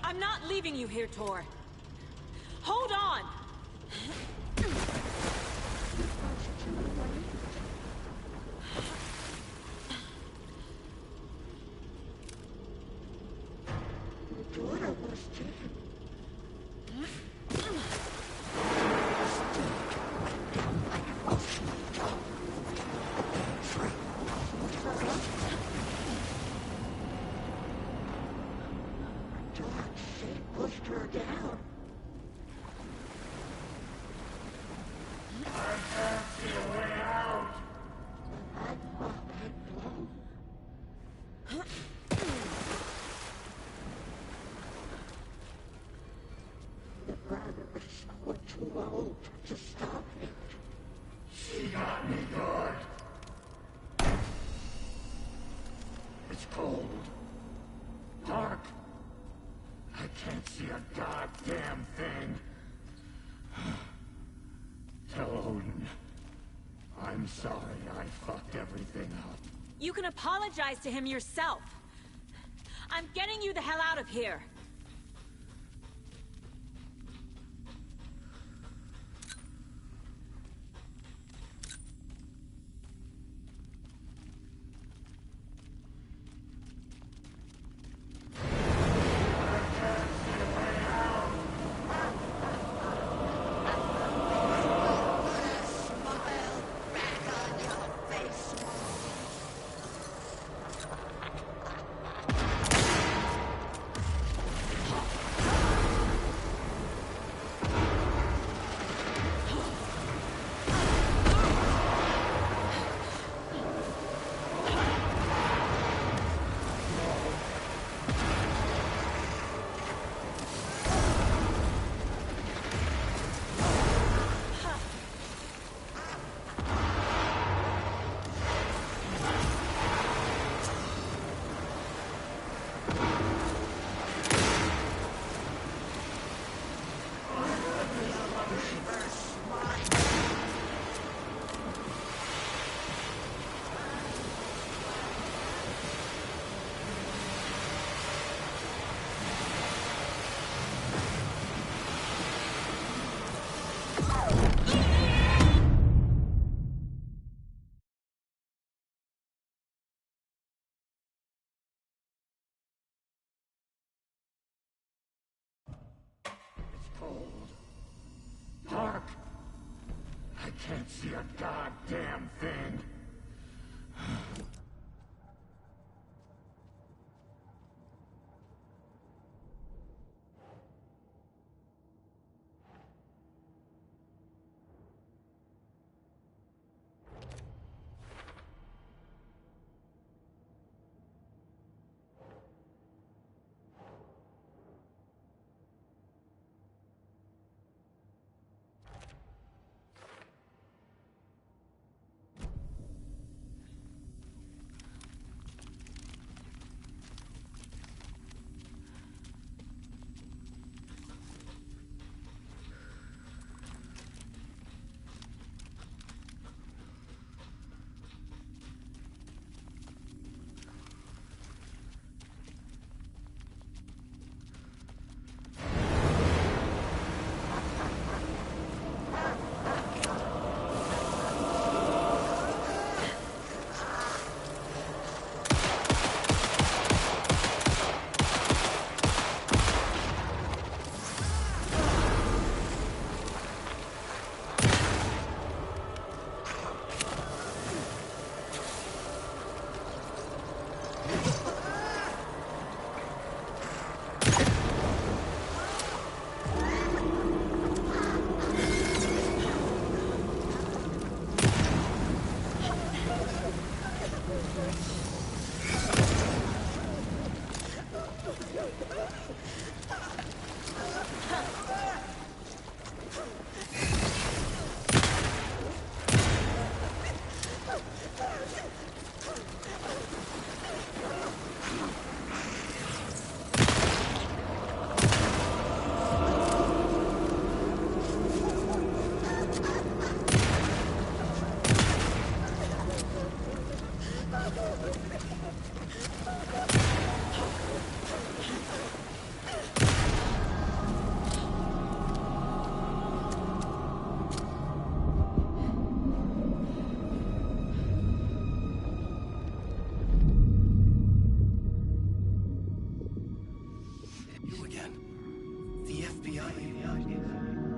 I'm not leaving you here, Tor. Hold on! Your daughter was taken. Pushed her down. I can't see a way out. I thought I'd blown. The brothers were too old to stop it. She got me good. It's cold. Dark. I can't see see a goddamn thing. Tell Odin. I'm sorry I fucked everything up. You can apologize to him yourself. I'm getting you the hell out of here. Dark. I can't see a goddamn thing.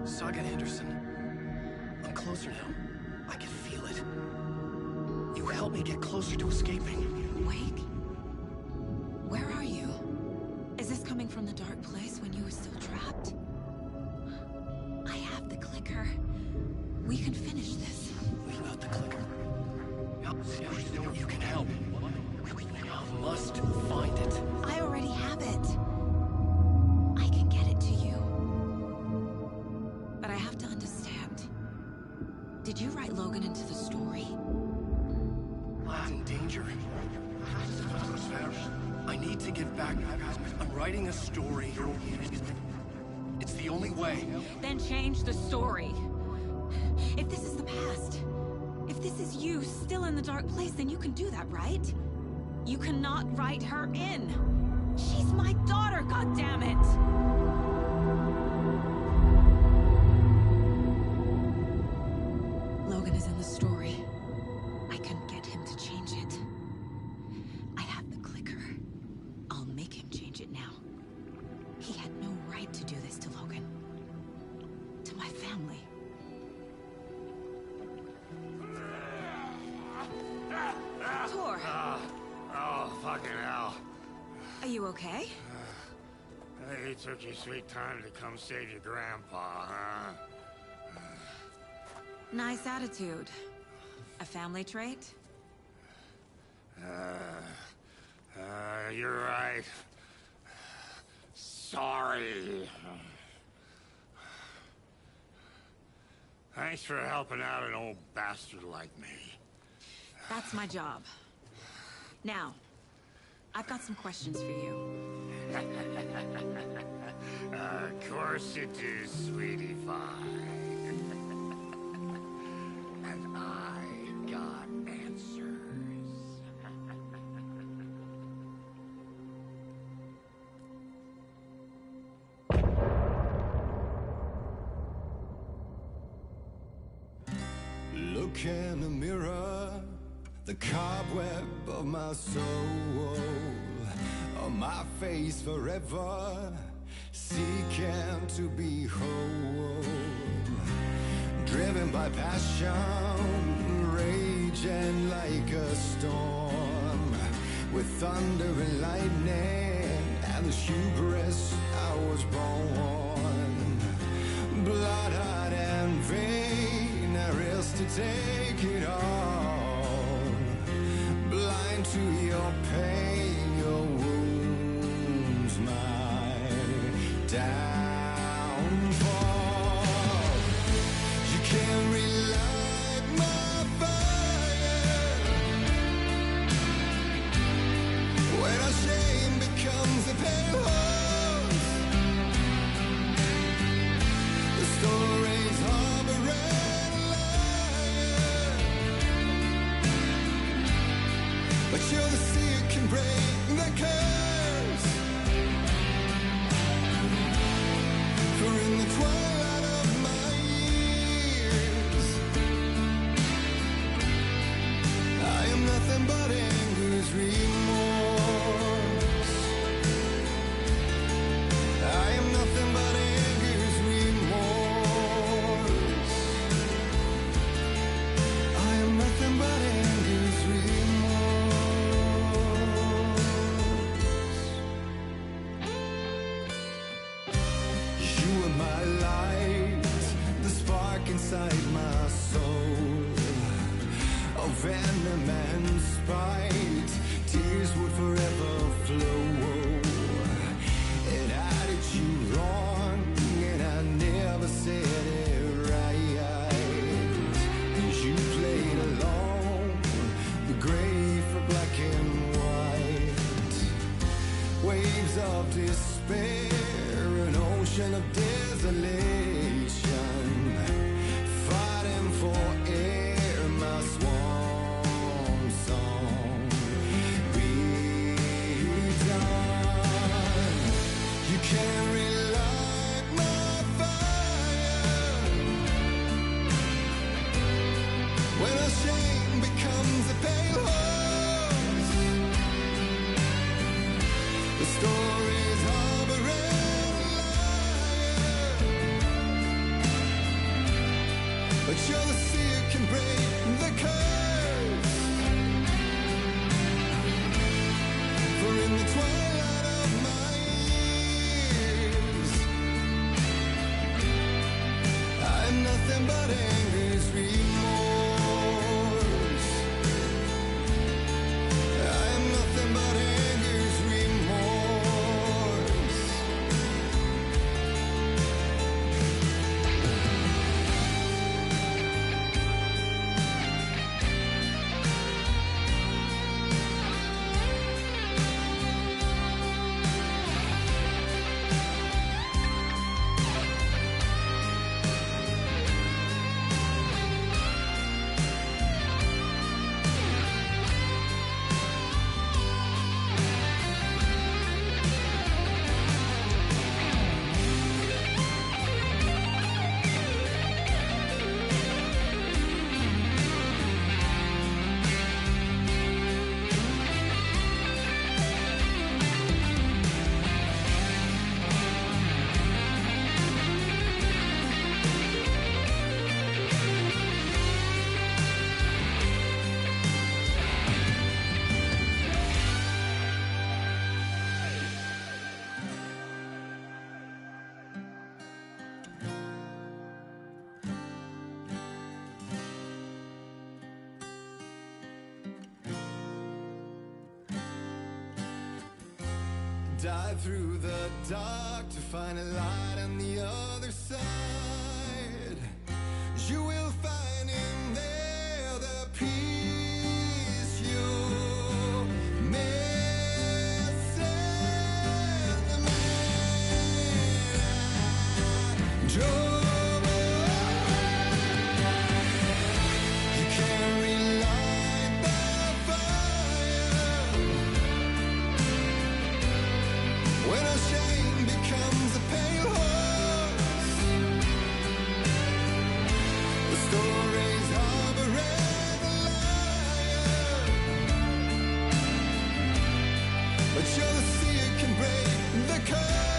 Saga Anderson. I'm closer now. I can feel it. You helped me get closer to escaping. Wake? Where are you? Is this coming from the dark place when you were still trapped? I have the clicker. We can finish this. Without the clicker? You can help. I must find it. I already have it. I can get it to you. But I have to understand. Did you write Logan into the story? Lad's in danger. I need to get back. I'm writing a story. only way. Then change the story. If this is the past, if this is you still in the dark place, then you can do that, right? You cannot write her in. She's my daughter, goddammit! Logan is in the story. I can get him to change it. I have the clicker. I'll make him change it now. He had no right to do this to Logan. To my family. Tor! Oh, fucking hell. Are you okay? You took your sweet time to come save your grandpa, huh? Nice attitude. A family trait? You're right. Sorry. Thanks for helping out an old bastard like me. That's my job. Now, I've got some questions for you. Of course you do, sweetie pie. And I got answers. Look in the mirror, the cobweb of my soul, on my face forever, seeking to be whole. Driven by passion, raging like a storm, with thunder and lightning, and the hubris I was born. Blood-hot and vain, I risk to take it all. Blind to your pain, your wounds, my downfall. You can't relight my fire when our shame becomes a pale horse. The stories harboring liar, but you're the sea can break the curse. For in the twilight of my years, I am nothing but anger's remorse. I am nothing but anger's remorse. I am nothing but anger's remorse. You are my light, the spark inside my soul, of venom and spite, tears would forever flow. It added you wrong, and I never said it right. And you played along, the gray for black and white. Waves of despair, an ocean of desolation, fighting for air, my swan song. Be done. You can't relight my fire when our shame becomes a pale horse. The stories harboring liar, dive through the dark to find a light on the other side. You will find in there the peace you're missing. The man I drove. You can't relight the fire when our shame becomes a pale horse. The stories harbor as a liar, but you're the sea can break the curse.